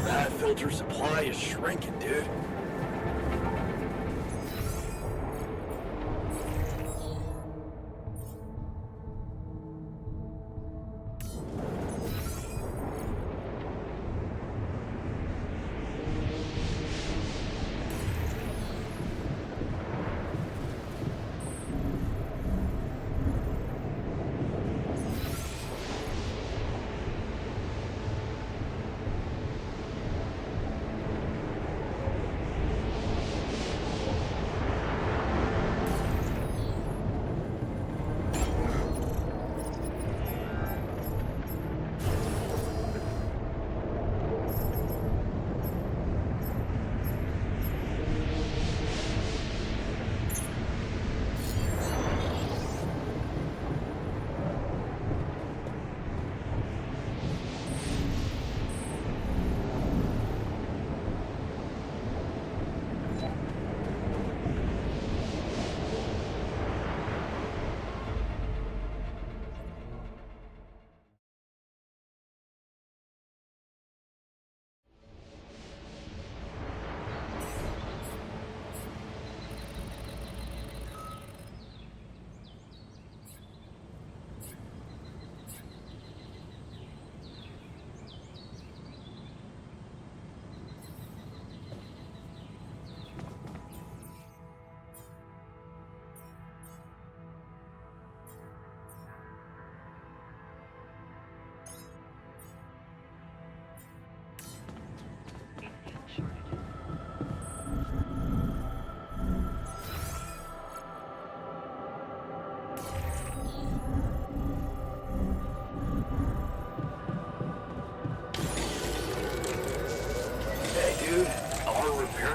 That filter supply is shrinking, dude.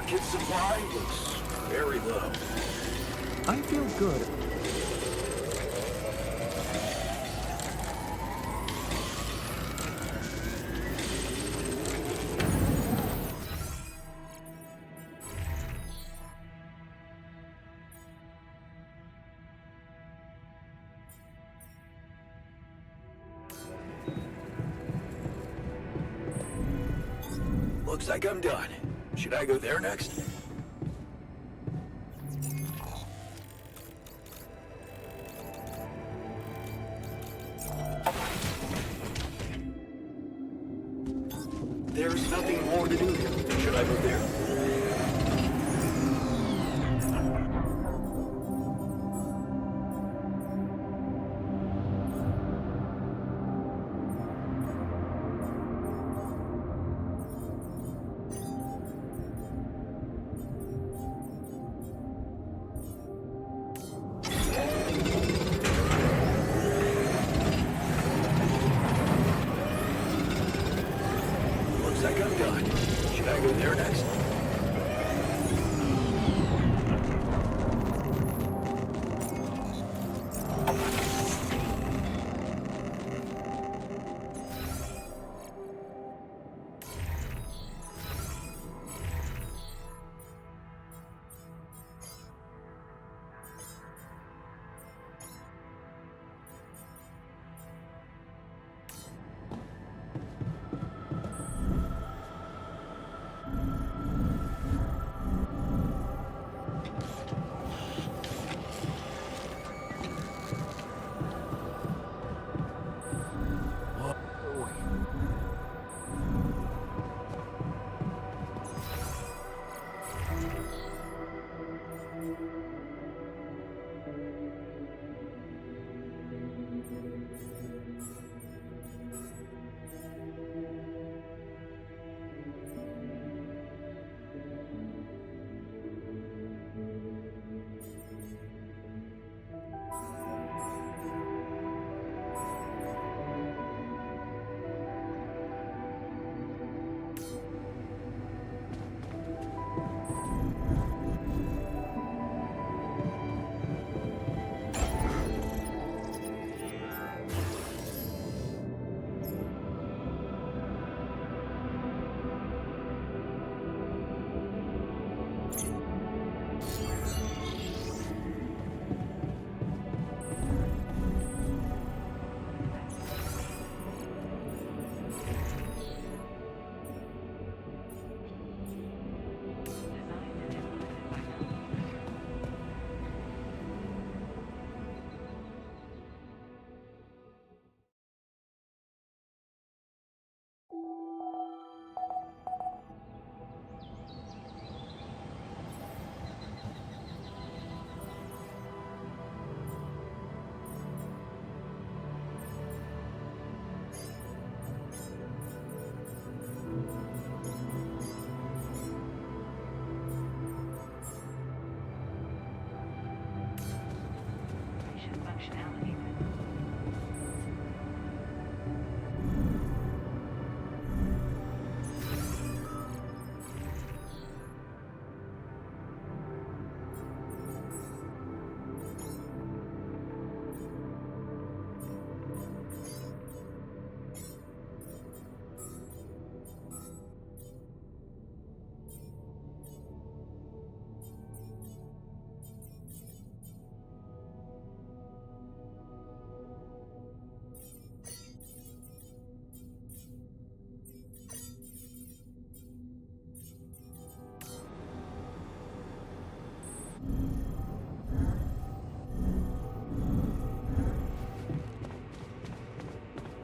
Kit supply looks very low. I feel good. Looks like I'm done. Should I go there next? There's nothing more to do here. Should I go there? Looks like I'm done. Should I go there next?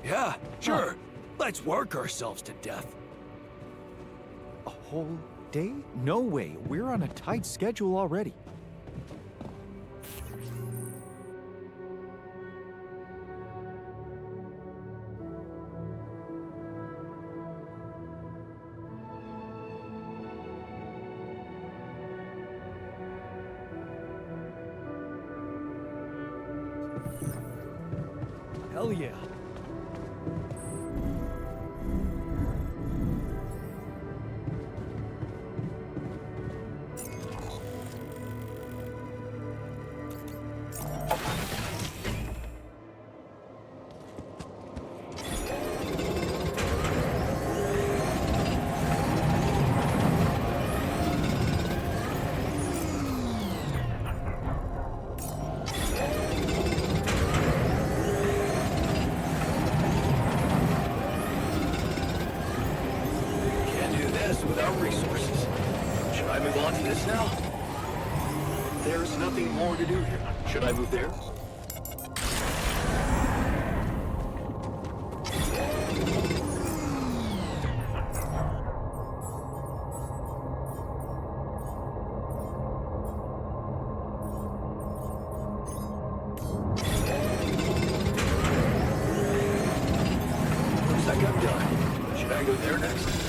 Yeah, sure. Let's work ourselves to death. A whole day? No way. We're on a tight schedule already. Hell yeah. this now? There's nothing more to do here. Should I move there? Looks like I'm done. Should I go there next?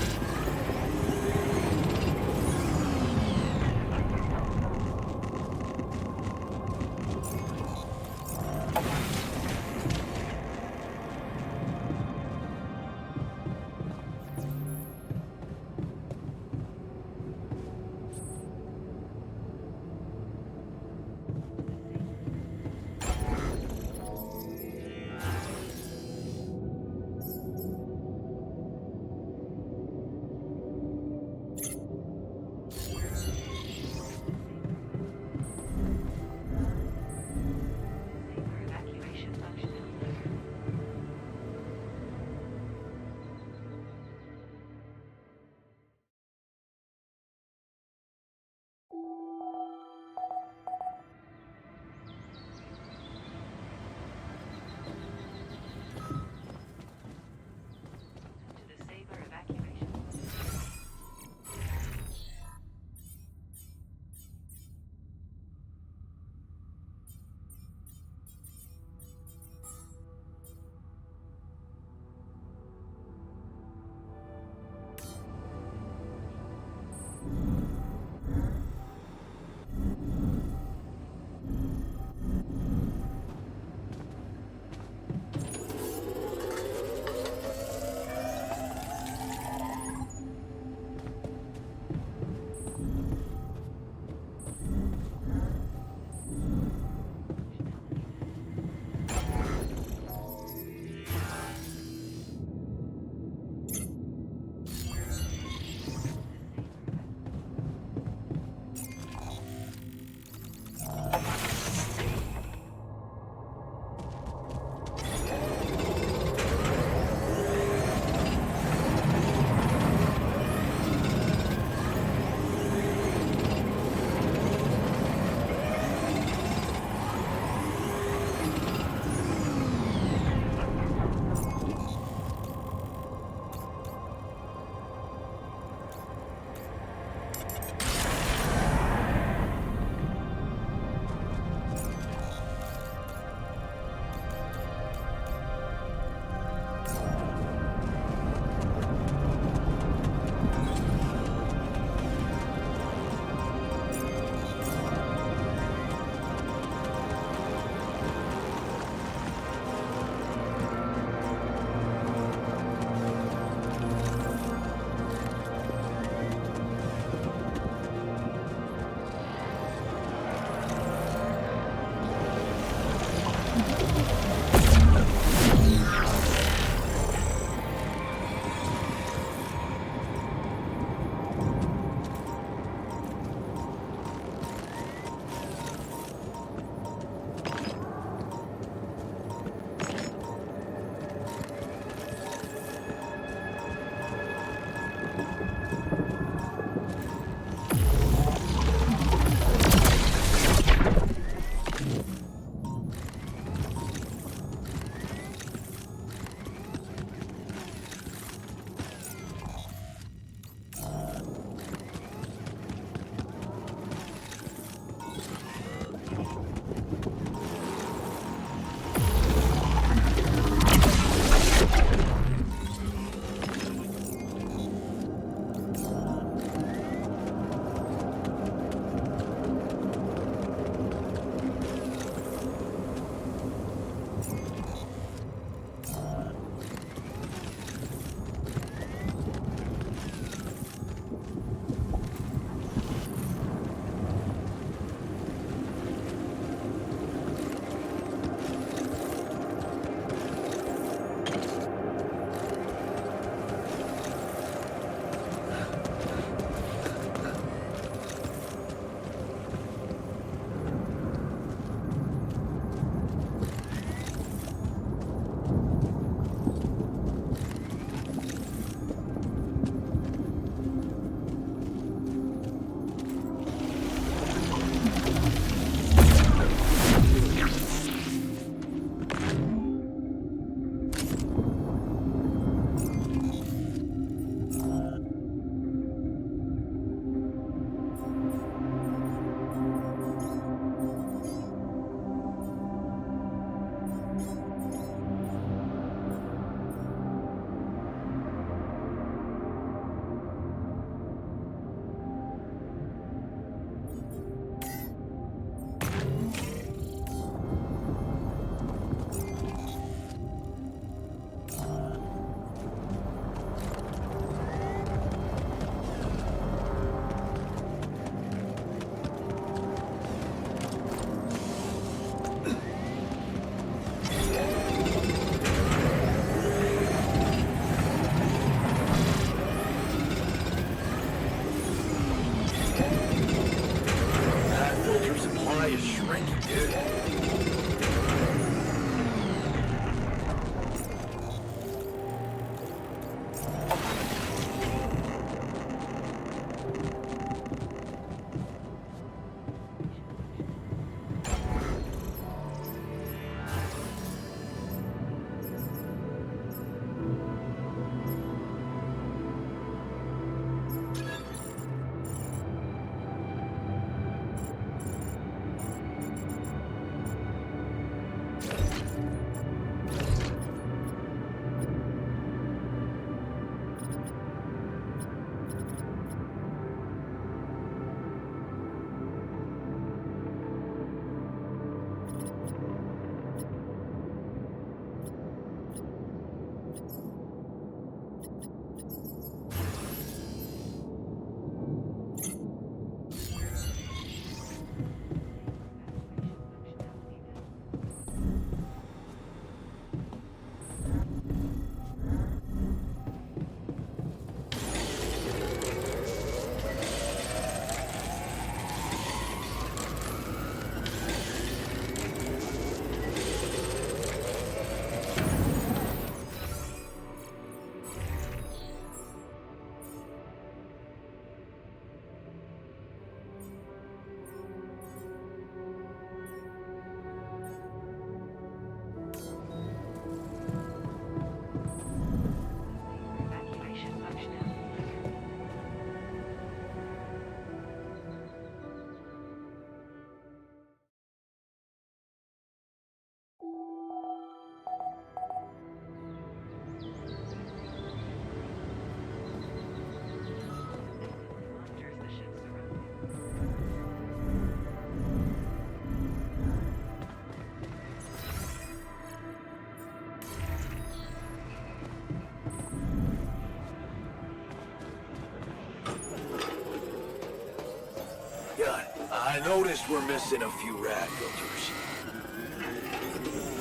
noticed we're missing a few rad filters.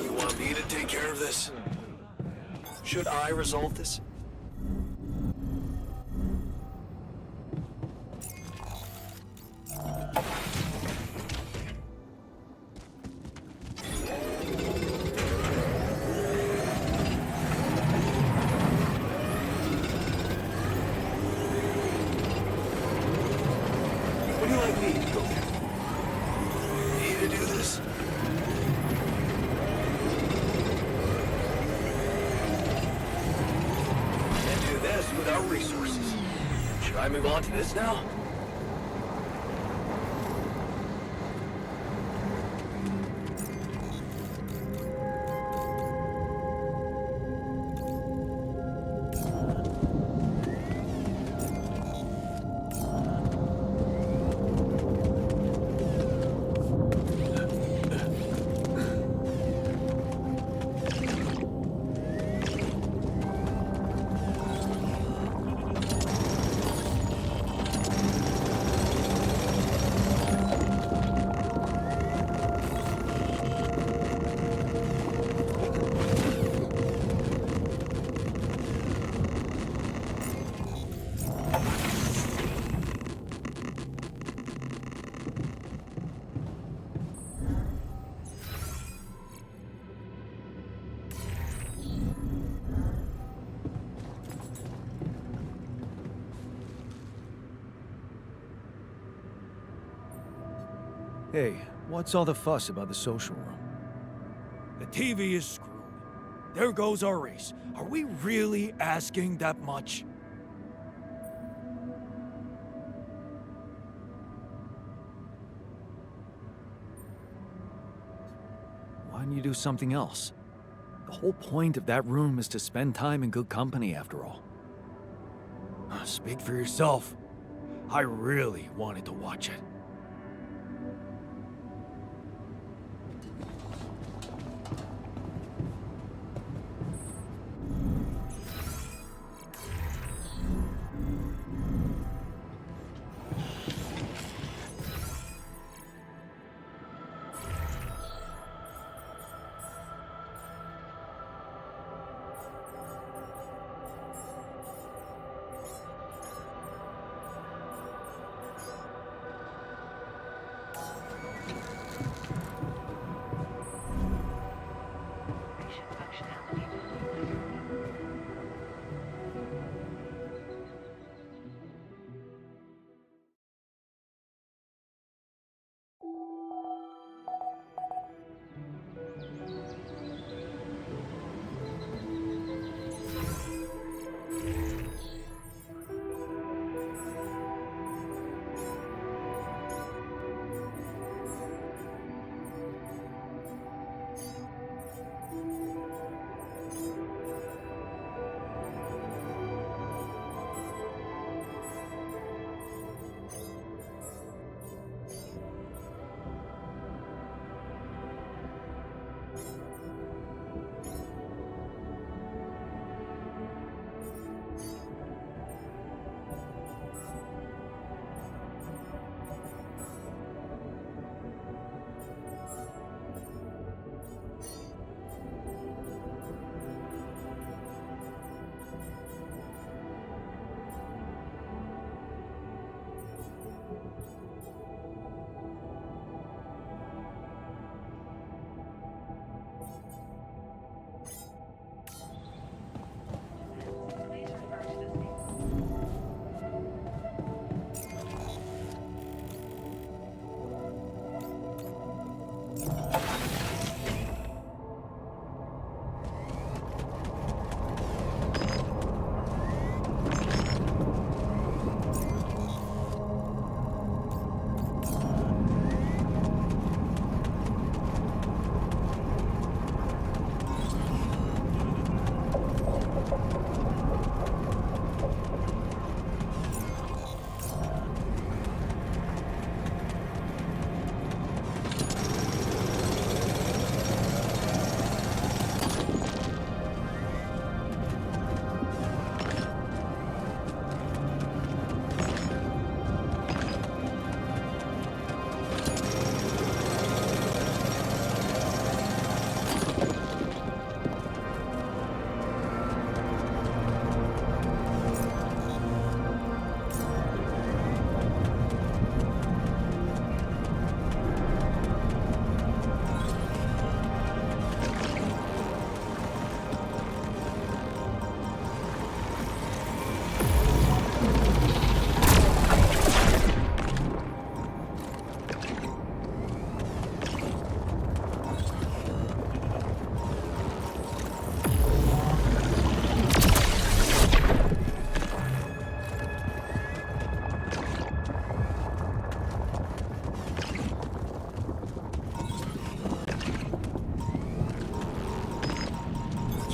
You want me to take care of this? Should I resolve this? What do you like me to go through? Need to do this? Can't do this without resources. Should I move on to this now? Hey, what's all the fuss about the social room? The TV is screwed. There goes our race. Are we really asking that much? Why don't you do something else? The whole point of that room is to spend time in good company, after all. Speak for yourself. I really wanted to watch it.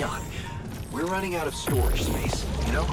Jan, we're running out of storage space, you know?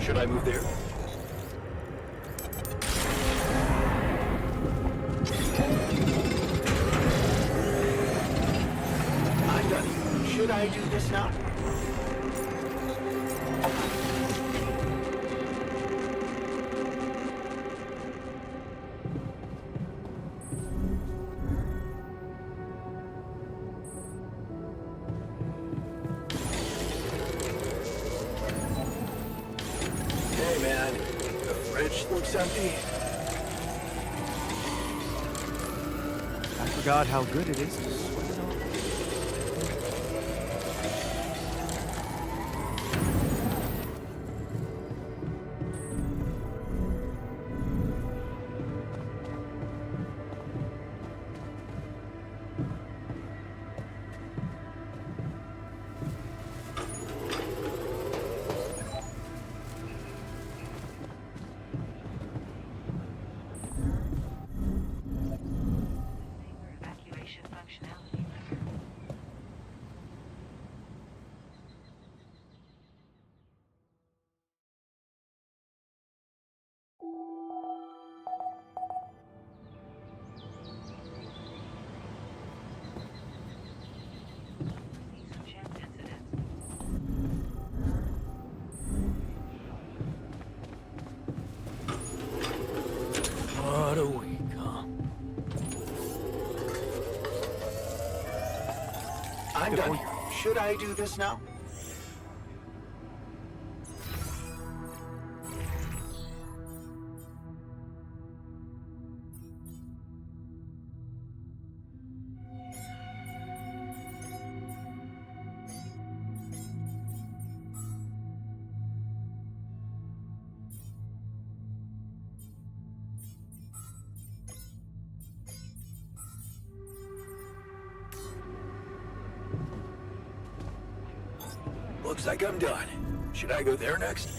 Should I move there? I'm done. Should I do this now? Empty. I forgot how good it is to sweat it off. What a week, huh? I'm done here. Should I do this now? Looks like I'm done. Should I go there next?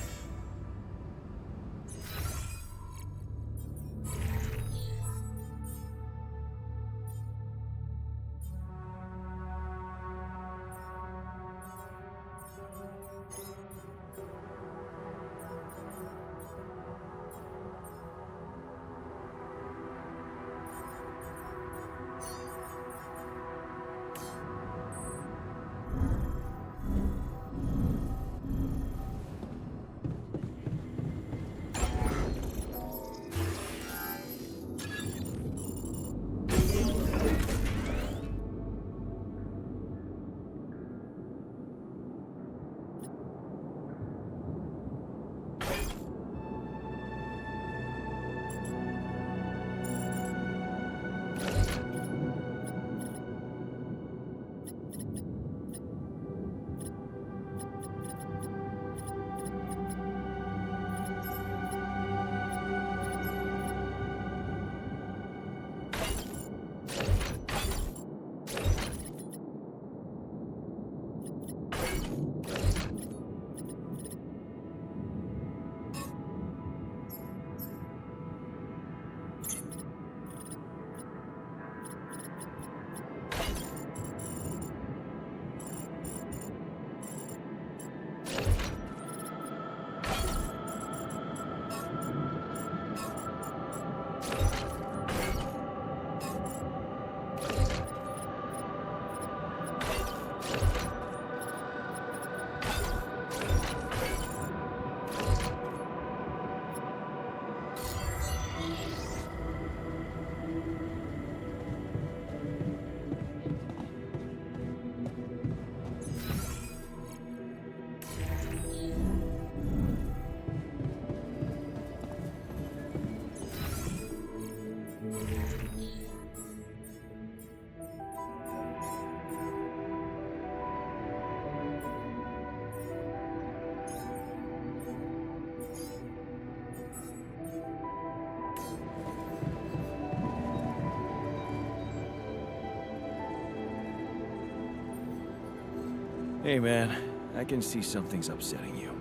Hey man, I can see something's upsetting you.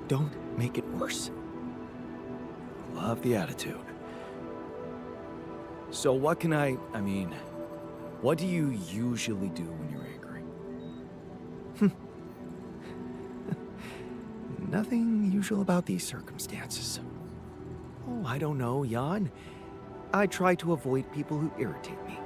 Don't make it worse. Love the attitude. So what can I mean, what do you usually do when you're angry? Nothing usual about these circumstances. Oh, I don't know, Jan. I try to avoid people who irritate me.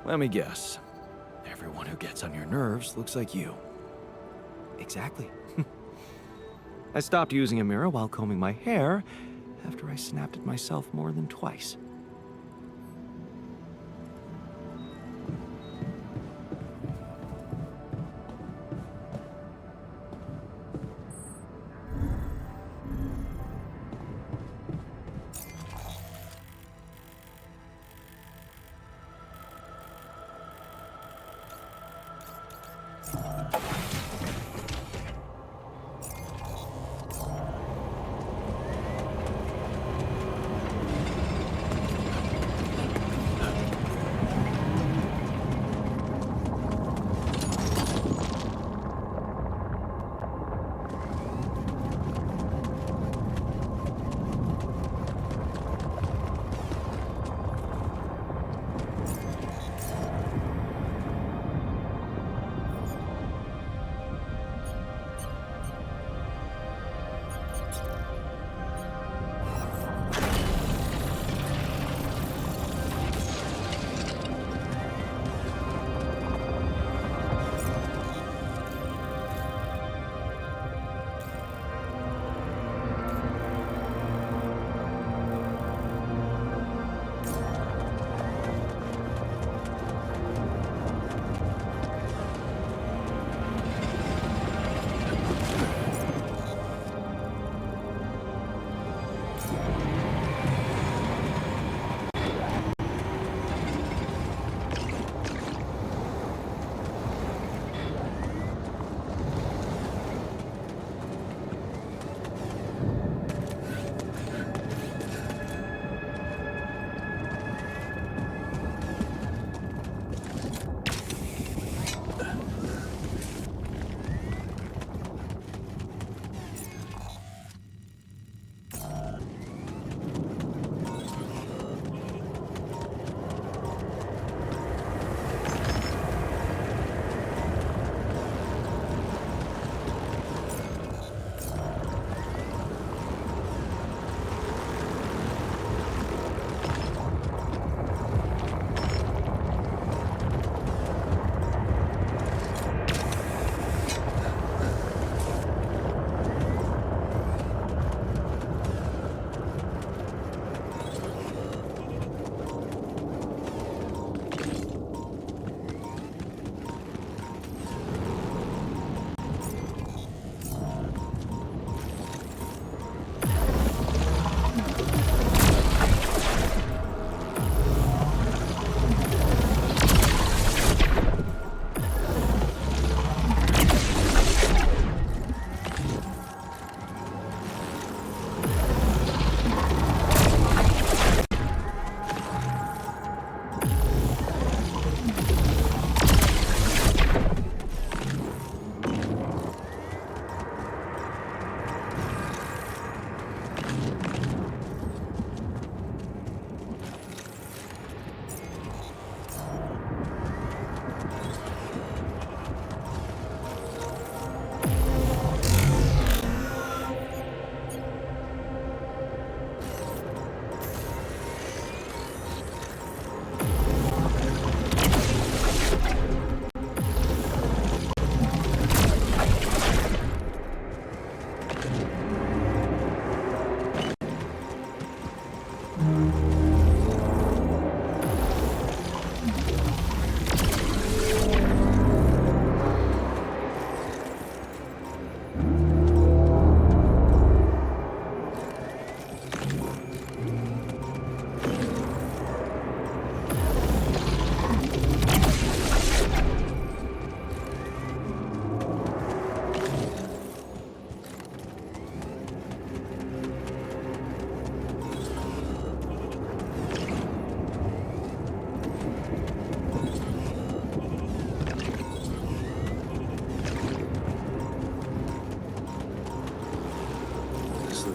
Let me guess. Everyone who gets on your nerves looks like you. Exactly. I stopped using a mirror while combing my hair after I snapped at myself more than twice.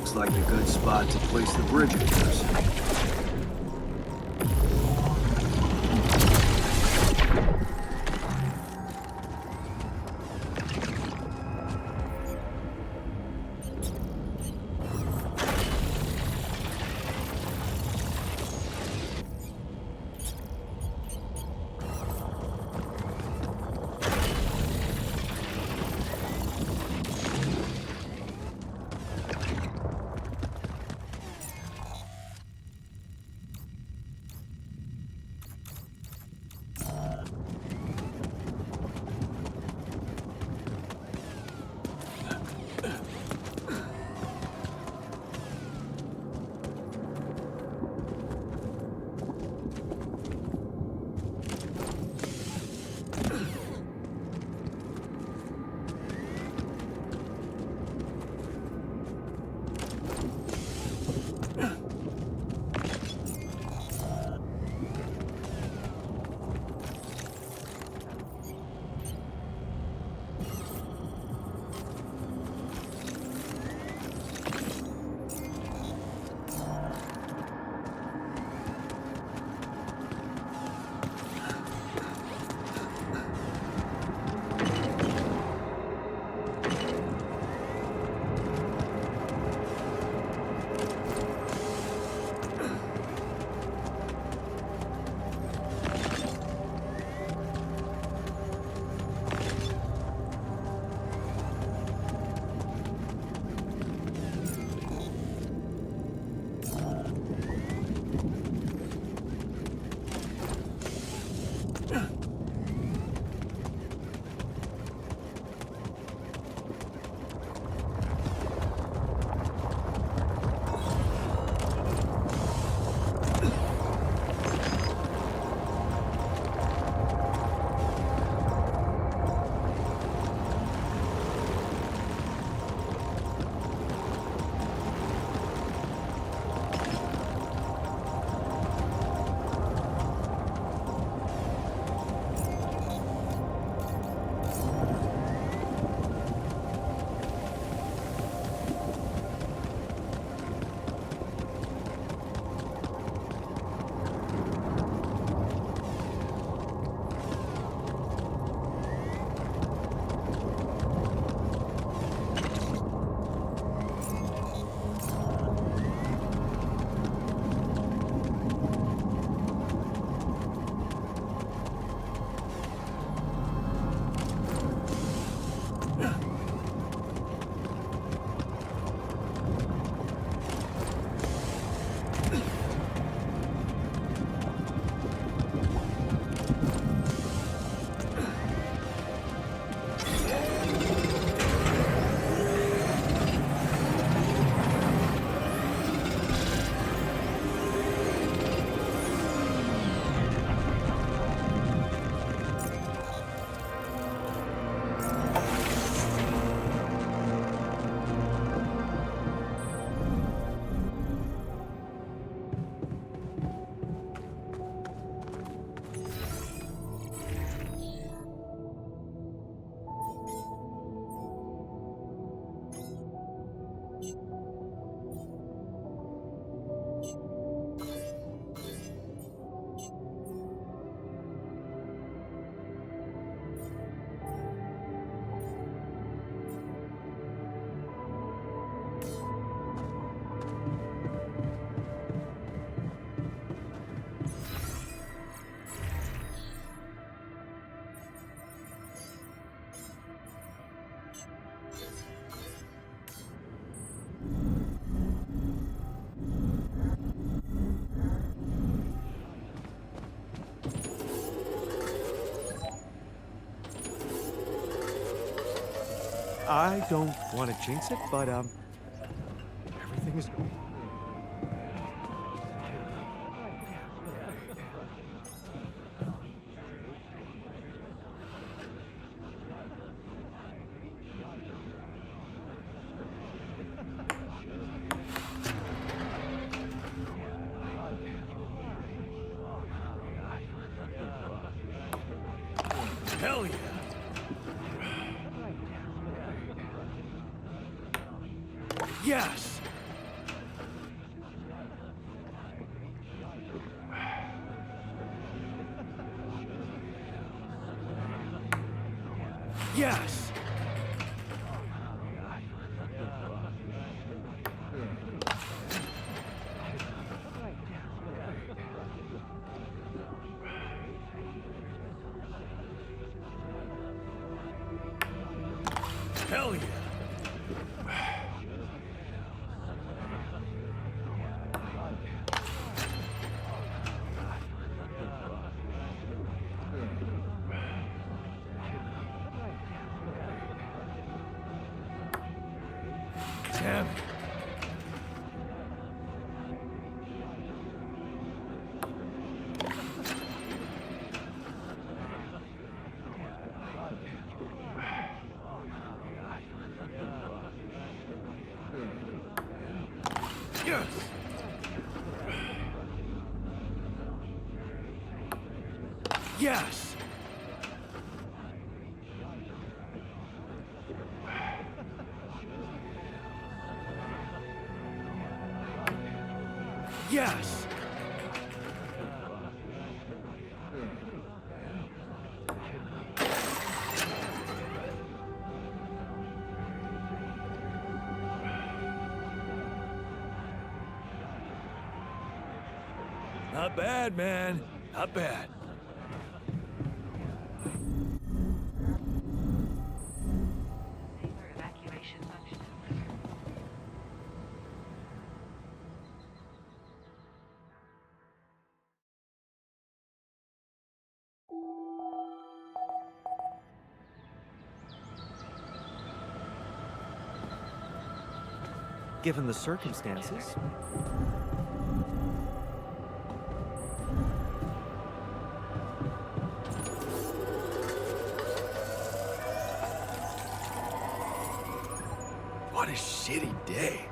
Looks like a good spot to place the bridges. I don't want to jinx it, but everything is. Hell yeah! Yes! Yes! Hell yeah! Damn it. Yes! Yes! Yes! Not bad, man. Not bad. Evacuation function. Given the circumstances, What a shitty day.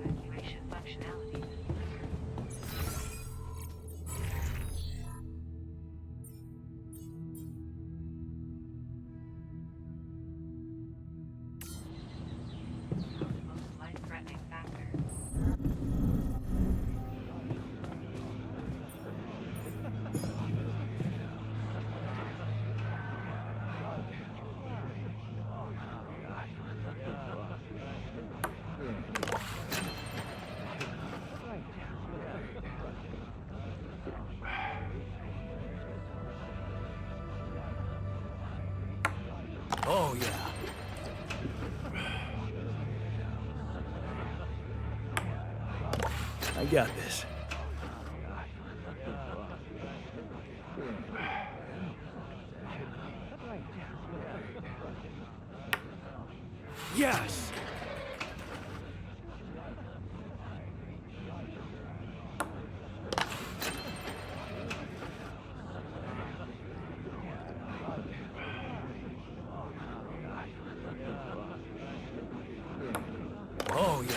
Evacuation functionality. Most life-threatening factor. Oh, yeah. I got this. Yes! Oh, yeah.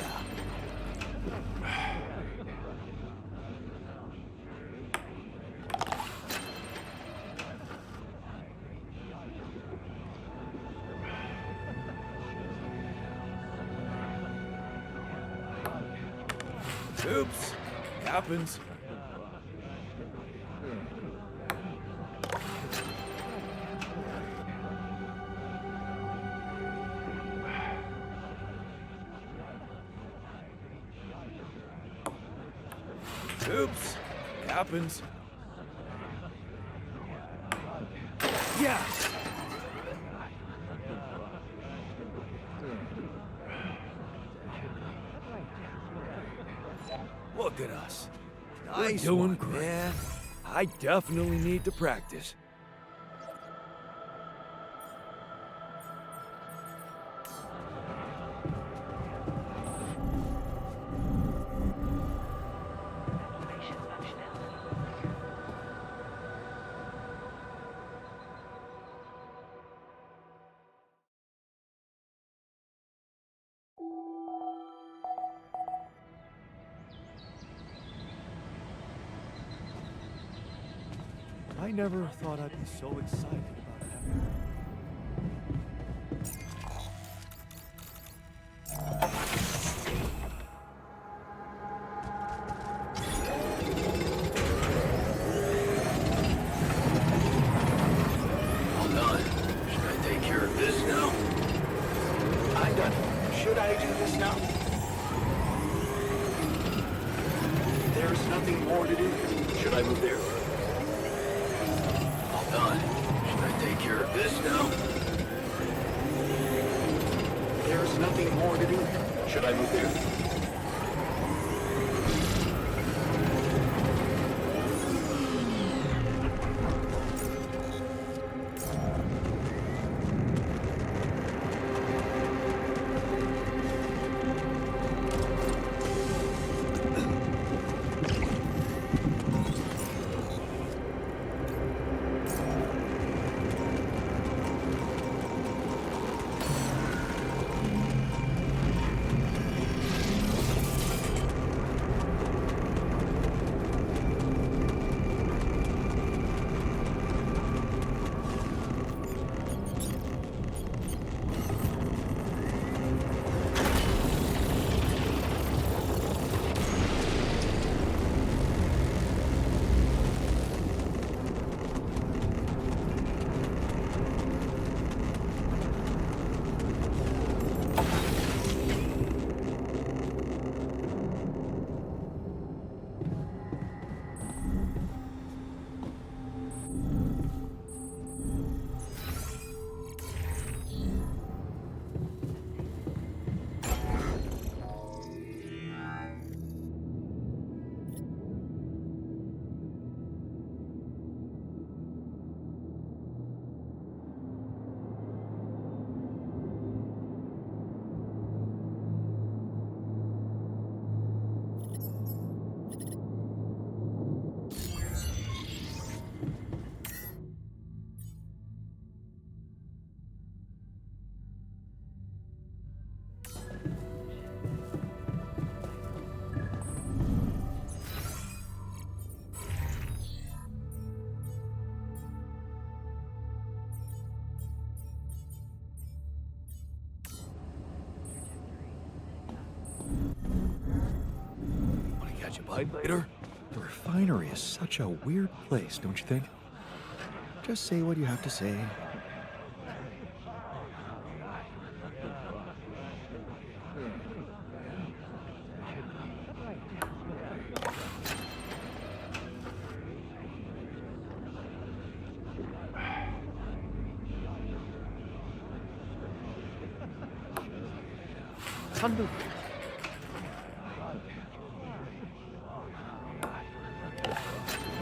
Oops. Happens. Oops. Happens. Yes! Look at us. Nice doing great. Yeah, I definitely need to practice. I never thought I'd be so excited about having... All done. Should I take care of this now? I'm done. Should I do this now? There's nothing more to do here. Should I move there? Done. Should I take care of this now? There's nothing more to do here. Should I move there? Catch a bite later? The refinery is such a weird place, don't you think? Just say what you have to say. Thunder.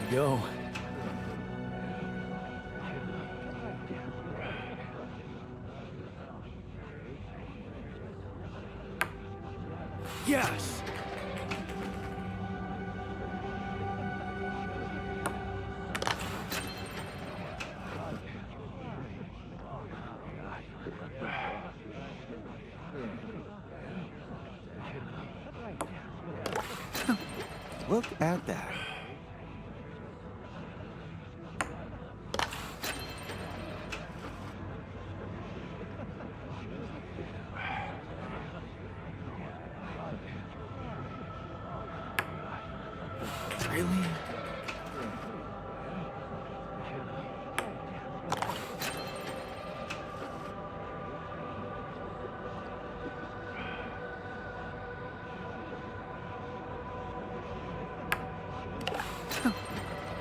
Go. Yes! Look at that. Really?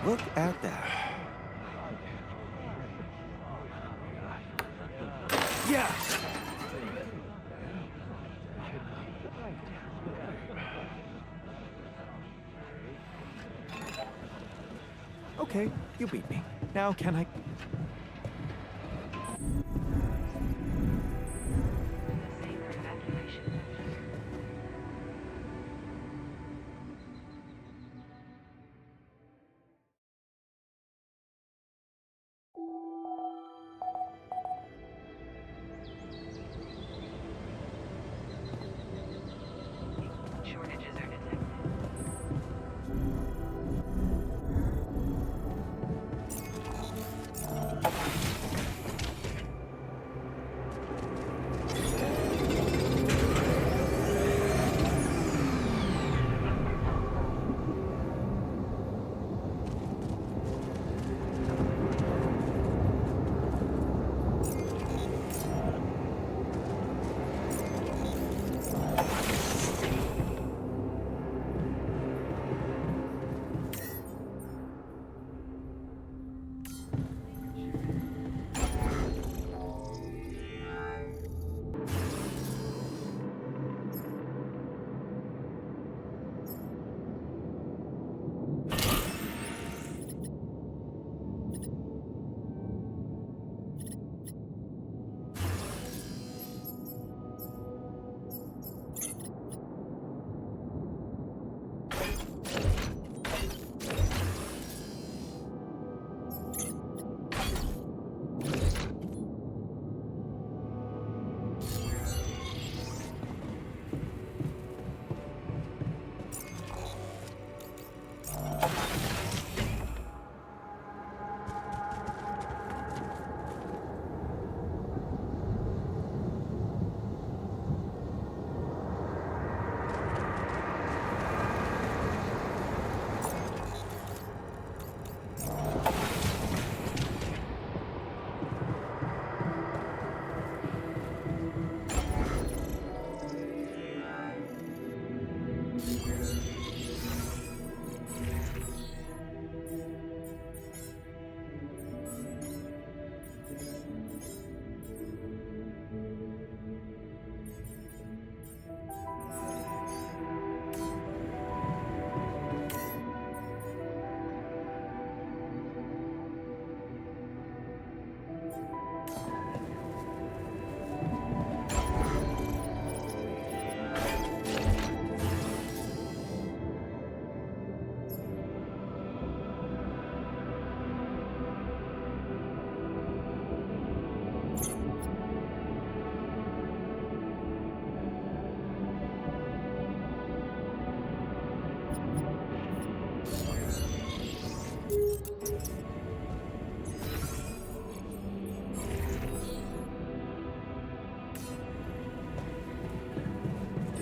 Look at that. Yes! Okay, you beat me. Now can I...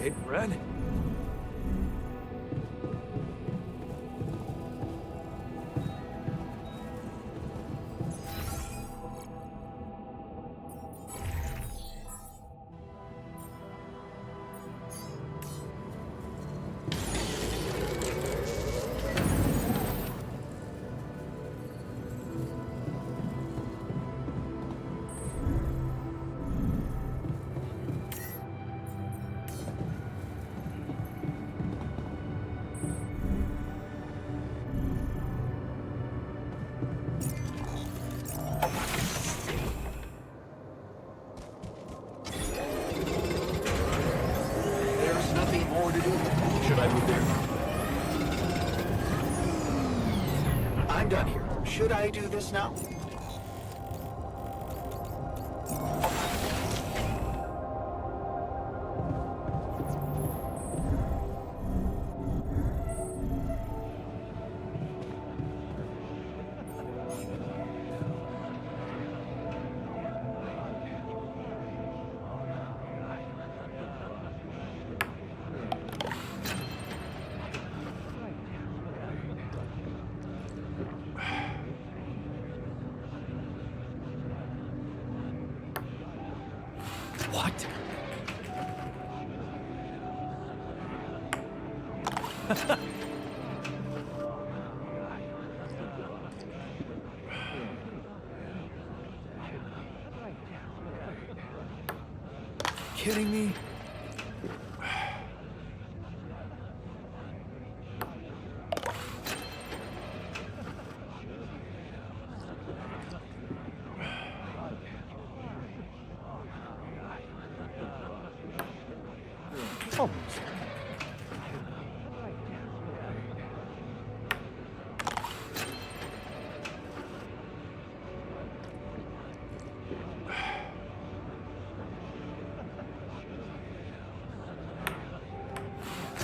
Did Red? There's nothing more to do. Should I move there? I'm done here. Should I do this now? What? Kidding me?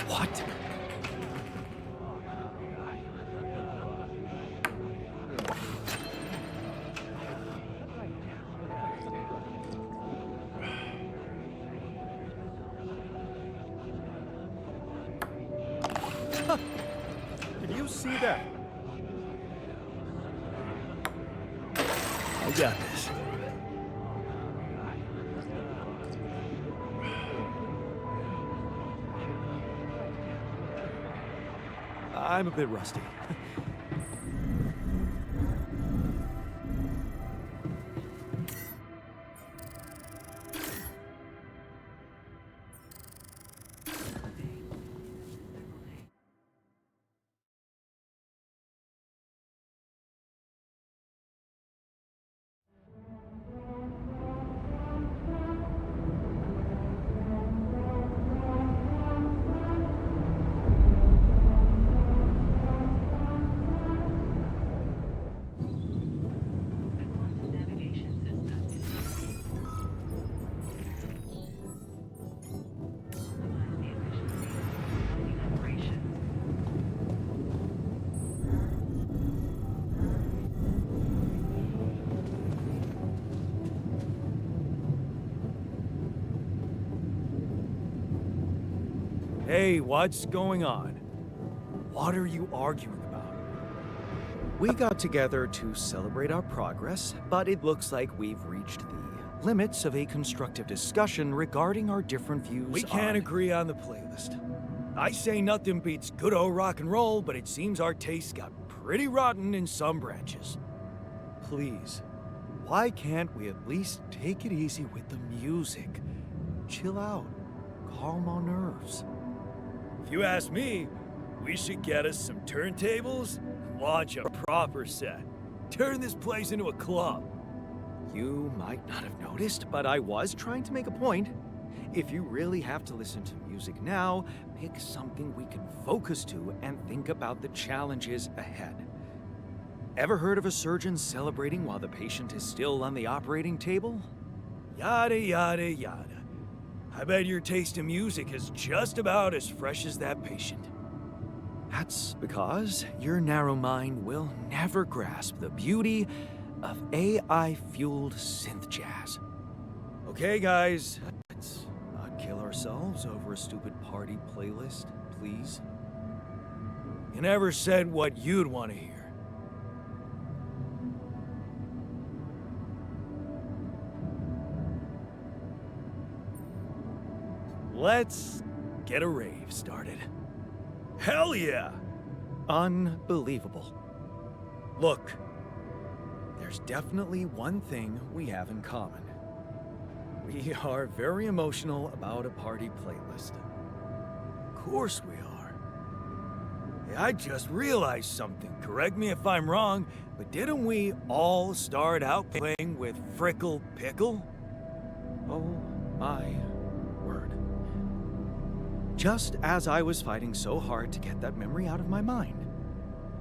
What? Did you see that? I got this. I'm a bit rusty. Hey, what's going on? What are you arguing about? We got together to celebrate our progress, but it looks like we've reached the limits of a constructive discussion regarding our different views We can't agree on the playlist. I say nothing beats good old rock and roll, but it seems our tastes got pretty rotten in some branches. Please, why can't we at least take it easy with the music? Chill out, calm our nerves. If you ask me, we should get us some turntables and launch a proper set. Turn this place into a club. You might not have noticed, but I was trying to make a point. If you really have to listen to music now, pick something we can focus to and think about the challenges ahead. Ever heard of a surgeon celebrating while the patient is still on the operating table? Yada, yada, yada. I bet your taste in music is just about as fresh as that patient. That's because your narrow mind will never grasp the beauty of AI-fueled synth jazz. Okay, guys, let's not kill ourselves over a stupid party playlist, please. You never said what you'd want to hear. Let's get a rave started. Hell yeah! Unbelievable. Look, there's definitely one thing we have in common. We are very emotional about a party playlist. Of course we are. Hey, I just realized something. Correct me if I'm wrong, but didn't we all start out playing with Frickle Pickle? Oh my word. Just as I was fighting so hard to get that memory out of my mind.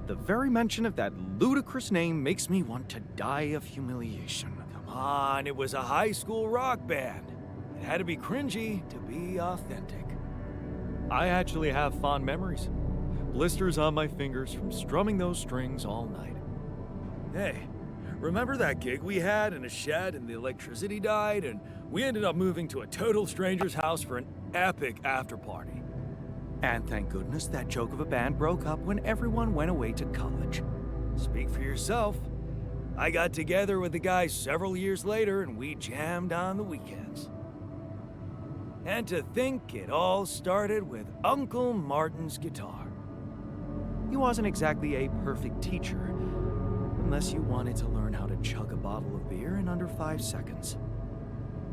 The very mention of that ludicrous name makes me want to die of humiliation. Come on, it was a high school rock band. It had to be cringy to be authentic. I actually have fond memories. Blisters on my fingers from strumming those strings all night. Hey, remember that gig we had in a shed and the electricity died and we ended up moving to a total stranger's house for an epic after-party? And thank goodness that joke of a band broke up when everyone went away to college. Speak for yourself. I got together with the guys several years later and we jammed on the weekends. And to think it all started with Uncle Martin's guitar. He wasn't exactly a perfect teacher, unless you wanted to learn how to chug a bottle of beer in under 5 seconds.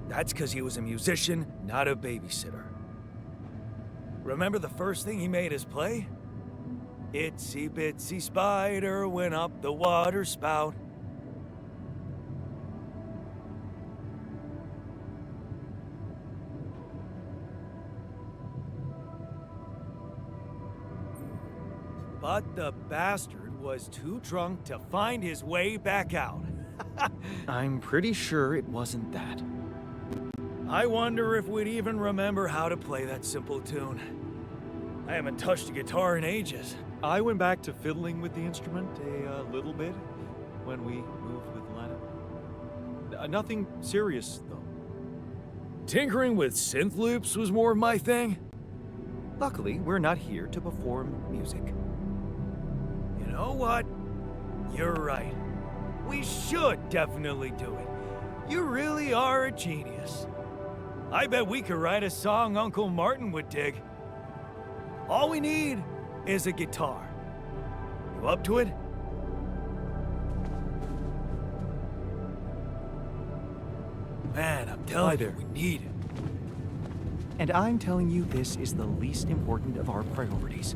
That's because he was a musician, not a babysitter. Remember the first thing he made us play? Itsy bitsy spider went up the water spout. But the bastard was too drunk to find his way back out. I'm pretty sure it wasn't that. I wonder if we'd even remember how to play that simple tune. I haven't touched a guitar in ages. I went back to fiddling with the instrument a little bit when we moved with Lana. Nothing serious, though. Tinkering with synth loops was more my thing. Luckily, we're not here to perform music. You know what? You're right. We should definitely do it. You really are a genius. I bet we could write a song Uncle Martin would dig. All we need is a guitar. You up to it? Man, I'm telling you, we need it. And I'm telling you, this is the least important of our priorities.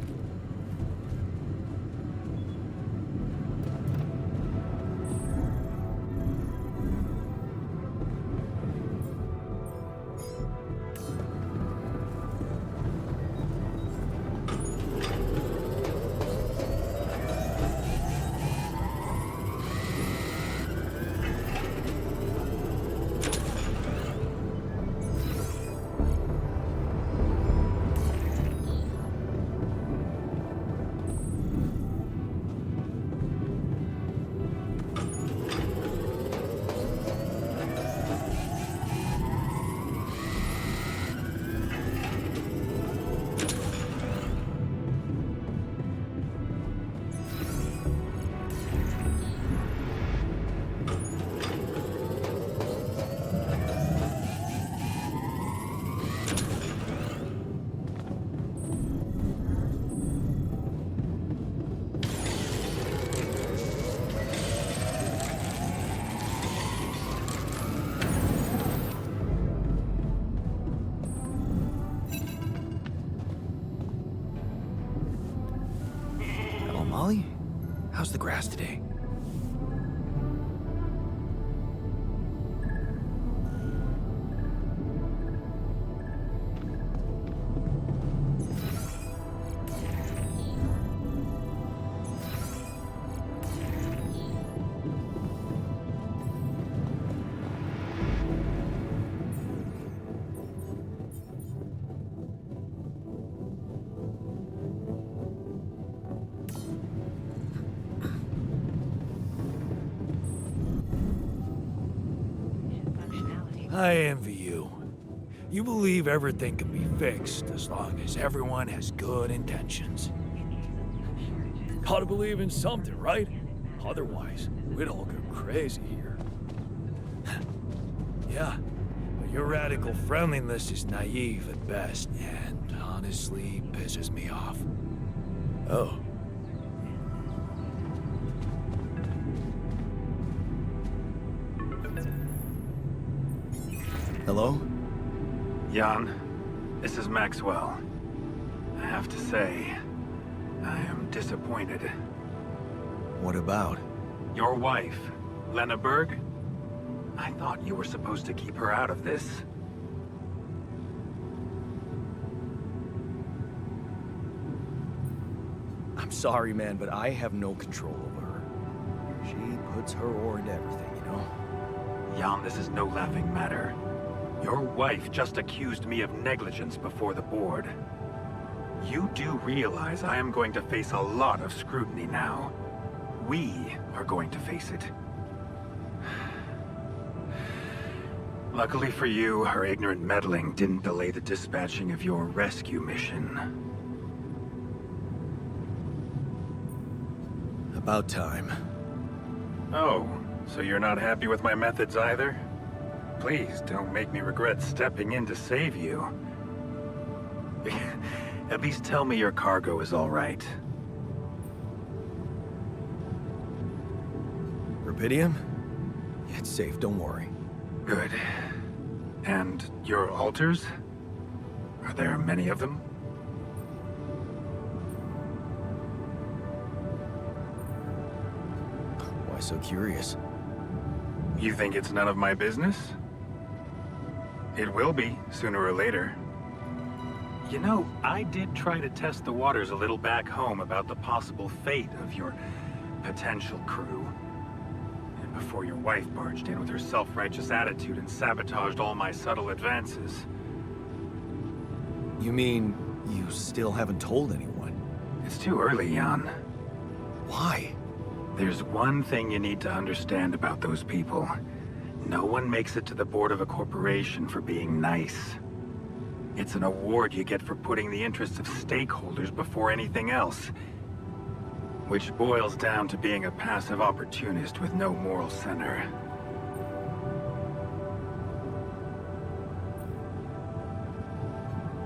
Molly, how's the grass today? I envy you. You believe everything can be fixed as long as everyone has good intentions. Gotta believe in something, right? Otherwise, we'd all go crazy here. Yeah, but your radical friendliness is naive at best, and honestly pisses me off. Oh. Hello? Jan, this is Maxwell. I have to say, I am disappointed. What about? Your wife, Lena Berg? I thought you were supposed to keep her out of this. I'm sorry, man, but I have no control over her. She puts her oar into everything, you know? Jan, this is no laughing matter. Your wife just accused me of negligence before the board. You do realize I am going to face a lot of scrutiny now. We are going to face it. Luckily for you, her ignorant meddling didn't delay the dispatching of your rescue mission. About time. Oh, so you're not happy with my methods either? Please don't make me regret stepping in to save you. At least tell me your cargo is all right. Rhybodium? It's safe, don't worry. Good. And your altars? Are there many of them? Why so curious? You think it's none of my business? It will be, sooner or later. You know, I did try to test the waters a little back home about the possible fate of your potential crew. And before your wife barged in with her self-righteous attitude and sabotaged all my subtle advances. You mean you still haven't told anyone? It's too early, Jan. Why? There's one thing you need to understand about those people. No one makes it to the board of a corporation for being nice. It's an award you get for putting the interests of stakeholders before anything else. Which boils down to being a passive opportunist with no moral center.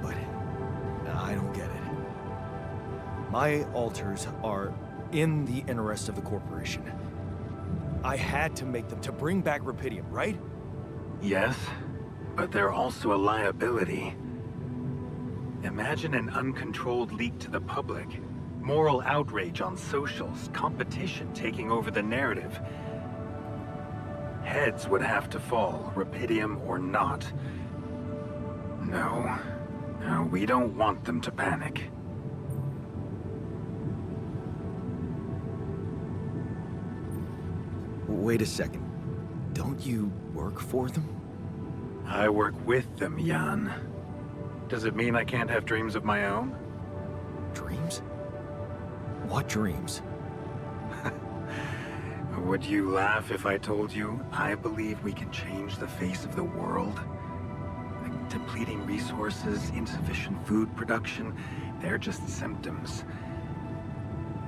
But I don't get it. My altars are in the interest of the corporation. I had to make them to bring back Rhybodium, right? Yes, but they're also a liability. Imagine an uncontrolled leak to the public. Moral outrage on socials, competition taking over the narrative. Heads would have to fall, Rhybodium or not. No, we don't want them to panic. Wait a second. Don't you work for them? I work with them, Jan. Does it mean I can't have dreams of my own? Dreams? What dreams? Would you laugh if I told you I believe we can change the face of the world? Like depleting resources, insufficient food production, they're just symptoms.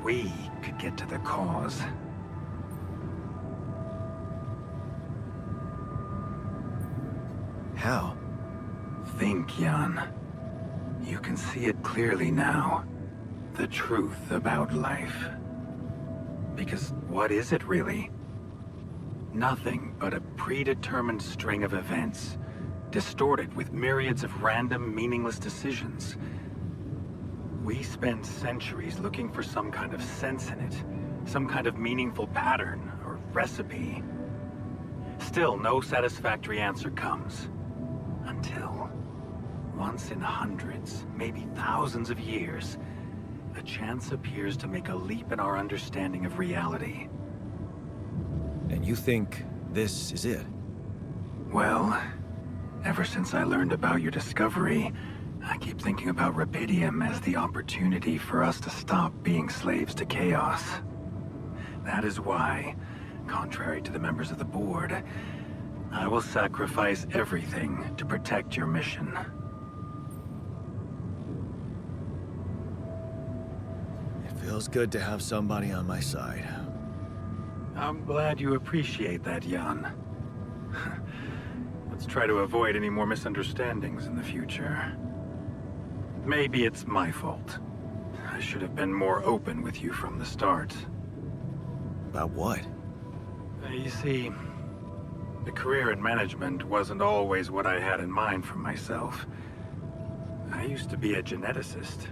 We could get to the cause. How? Think, Jan. You can see it clearly now. The truth about life. Because what is it really? Nothing but a predetermined string of events, distorted with myriads of random, meaningless decisions. We spend centuries looking for some kind of sense in it, some kind of meaningful pattern or recipe. Still, no satisfactory answer comes. Until, once in hundreds, maybe thousands of years, a chance appears to make a leap in our understanding of reality. And you think this is it? Well, ever since I learned about your discovery, I keep thinking about Rhybodium as the opportunity for us to stop being slaves to chaos. That is why, contrary to the members of the board, I will sacrifice everything to protect your mission. It feels good to have somebody on my side. I'm glad you appreciate that, Jan. Let's try to avoid any more misunderstandings in the future. Maybe it's my fault. I should have been more open with you from the start. About what? You see, the career in management wasn't always what I had in mind for myself. I used to be a geneticist,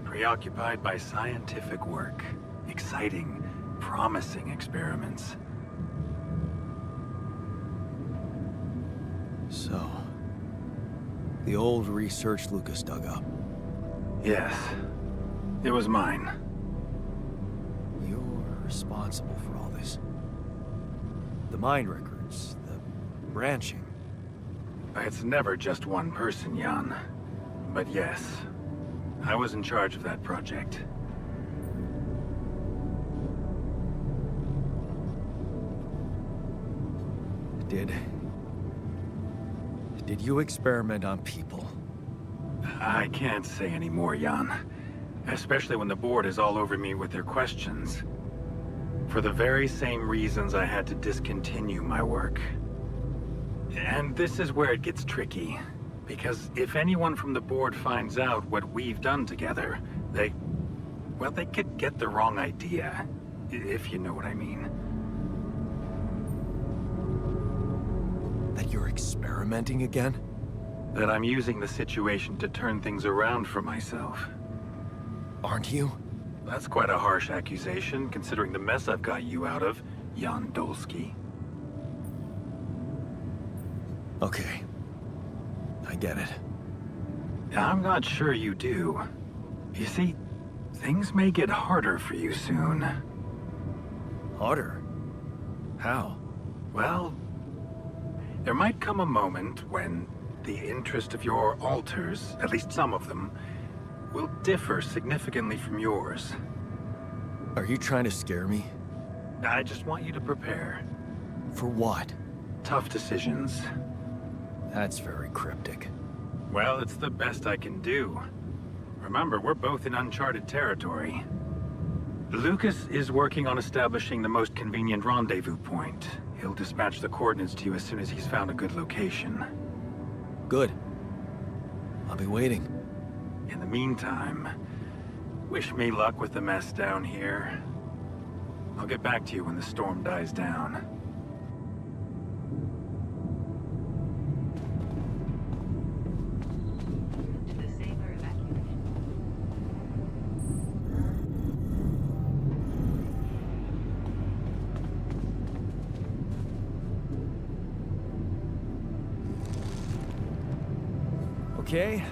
preoccupied by scientific work, exciting, promising experiments. So, the old research Lucas dug up. Yes, it was mine. You're responsible for all this. The mind records, the branching. It's never just one person, Jan. But yes, I was in charge of that project. Did you experiment on people? I can't say any more, Jan. Especially when the board is all over me with their questions. For the very same reasons I had to discontinue my work. And this is where it gets tricky. Because if anyone from the board finds out what we've done together, they could get the wrong idea, if you know what I mean. That you're experimenting again? That I'm using the situation to turn things around for myself. Aren't you? That's quite a harsh accusation, considering the mess I've got you out of, Jan Dolsky. Okay. I get it. I'm not sure you do. You see, things may get harder for you soon. Harder? How? Well, there might come a moment when the interest of your alters, at least some of them, will differ significantly from yours. Are you trying to scare me? I just want you to prepare. For what? Tough decisions. That's very cryptic. Well, it's the best I can do. Remember, we're both in uncharted territory. Lucas is working on establishing the most convenient rendezvous point. He'll dispatch the coordinates to you as soon as he's found a good location. Good. I'll be waiting. In the meantime, wish me luck with the mess down here. I'll get back to you when the storm dies down. Okay,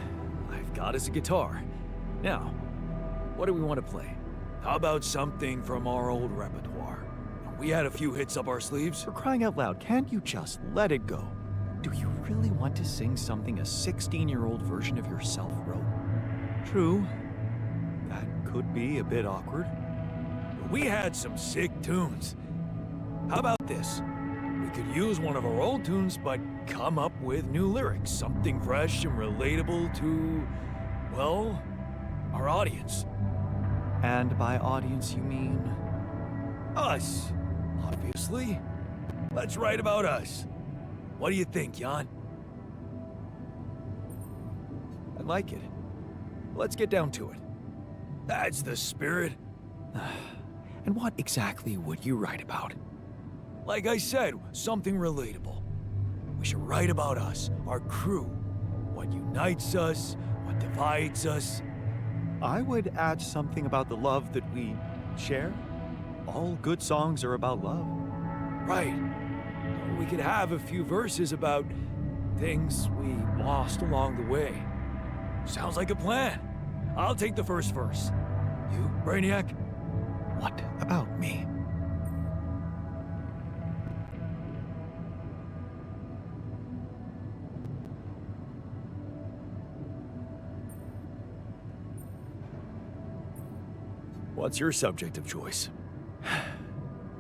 I've got us a guitar. Now, what do we want to play? How about something from our old repertoire? We had a few hits up our sleeves. For crying out loud, can't you just let it go? Do you really want to sing something a 16-year-old version of yourself wrote? True. That could be a bit awkward. But we had some sick tunes. How about this? We could use one of our old tunes, but come up with new lyrics. Something fresh and relatable to, well, our audience. And by audience, you mean? Us, obviously. Let's write about us. What do you think, Jan? I like it. Let's get down to it. That's the spirit. And what exactly would you write about? Like I said, something relatable. We should write about us, our crew. What unites us, what divides us. I would add something about the love that we share. All good songs are about love. Right. We could have a few verses about things we lost along the way. Sounds like a plan. I'll take the first verse. You, Brainiac? What about me? What's your subject of choice?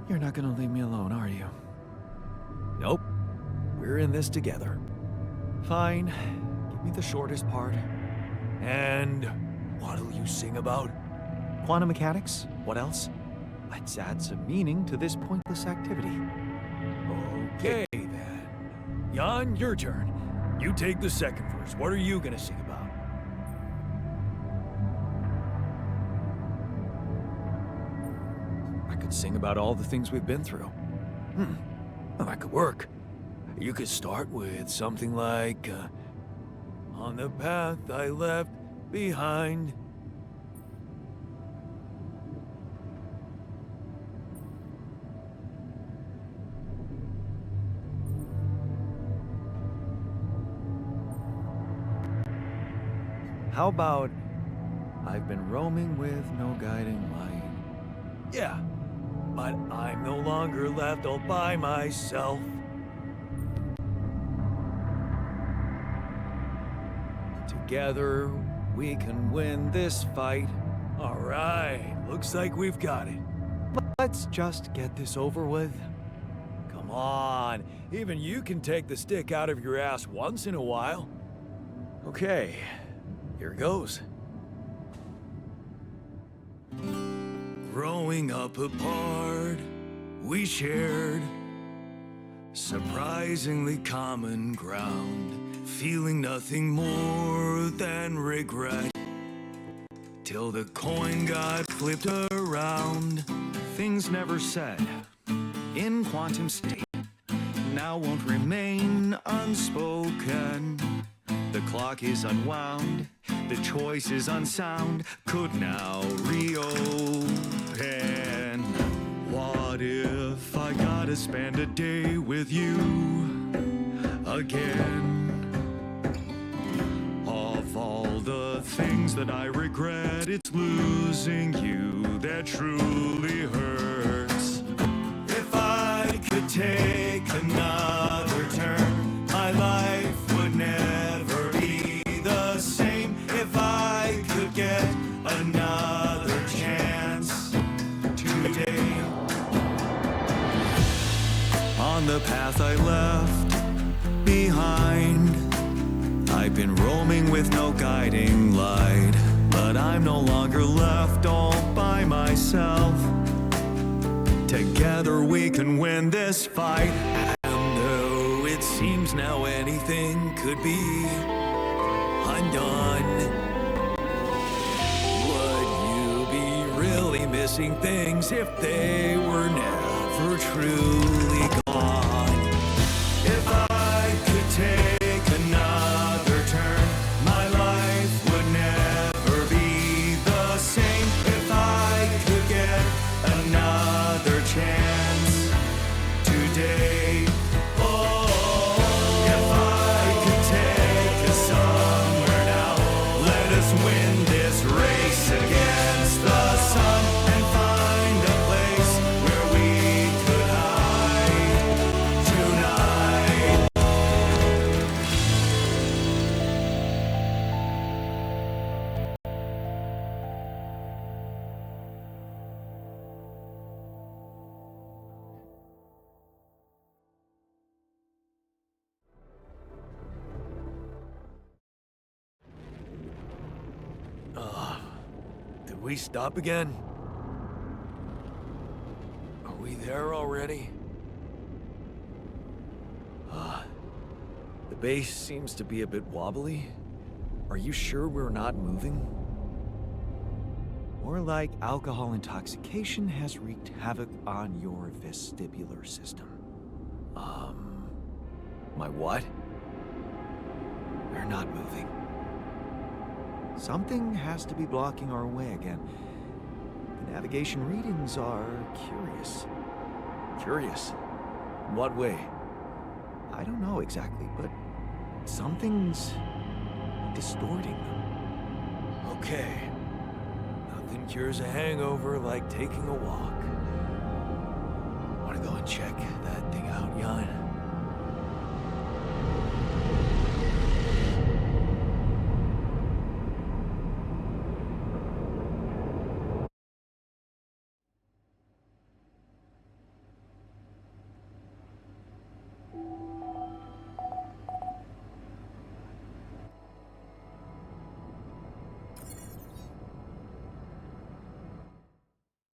You're not gonna leave me alone, are you? Nope. We're in this together. Fine. Give me the shortest part. And what'll you sing about? Quantum mechanics? What else? Let's add some meaning to this pointless activity. Okay, then. Jan, your turn. You take the second verse. What are you gonna sing about? Sing about all the things we've been through. Well, that could work. You could start with something like, on the path I left behind. How about, I've been roaming with no guiding light? Yeah. But I'm no longer left all by myself. Together, we can win this fight. All right, looks like we've got it. Let's just get this over with. Come on, even you can take the stick out of your ass once in a while. Okay, here goes. Growing up apart, we shared surprisingly common ground. feeling nothing more than regret. Till the coin got flipped around. Things never said in quantum state now won't remain unspoken. The clock is unwound, the choice is unsound, could now reopen. What if I gotta spend a day with you again? Of all the things that I regret, it's losing you that truly hurts. If I could take another turn, my life would never be the same. If I could get another chance today. On the path I left behind, I've been roaming with no guiding light, but I'm no longer left all by myself. Together we can win this fight. And though it seems now anything could be undone, would you be really missing things if they were never truly gone? If I could take another turn, my life would never be the same. If I could get another chance today. Oh, if I could take us somewhere now, let us win this race against the sun and find a place where we could hide tonight. Did we stop again? Are we there already? The base seems to be a bit wobbly. Are you sure we're not moving? More like alcohol intoxication has wreaked havoc on your vestibular system. My what? We're not moving. Something has to be blocking our way again. The navigation readings are curious. Curious? In what way? I don't know exactly, but something's distorting them. Okay. Nothing cures a hangover like taking a walk. Wanna go and check that thing out, Jan?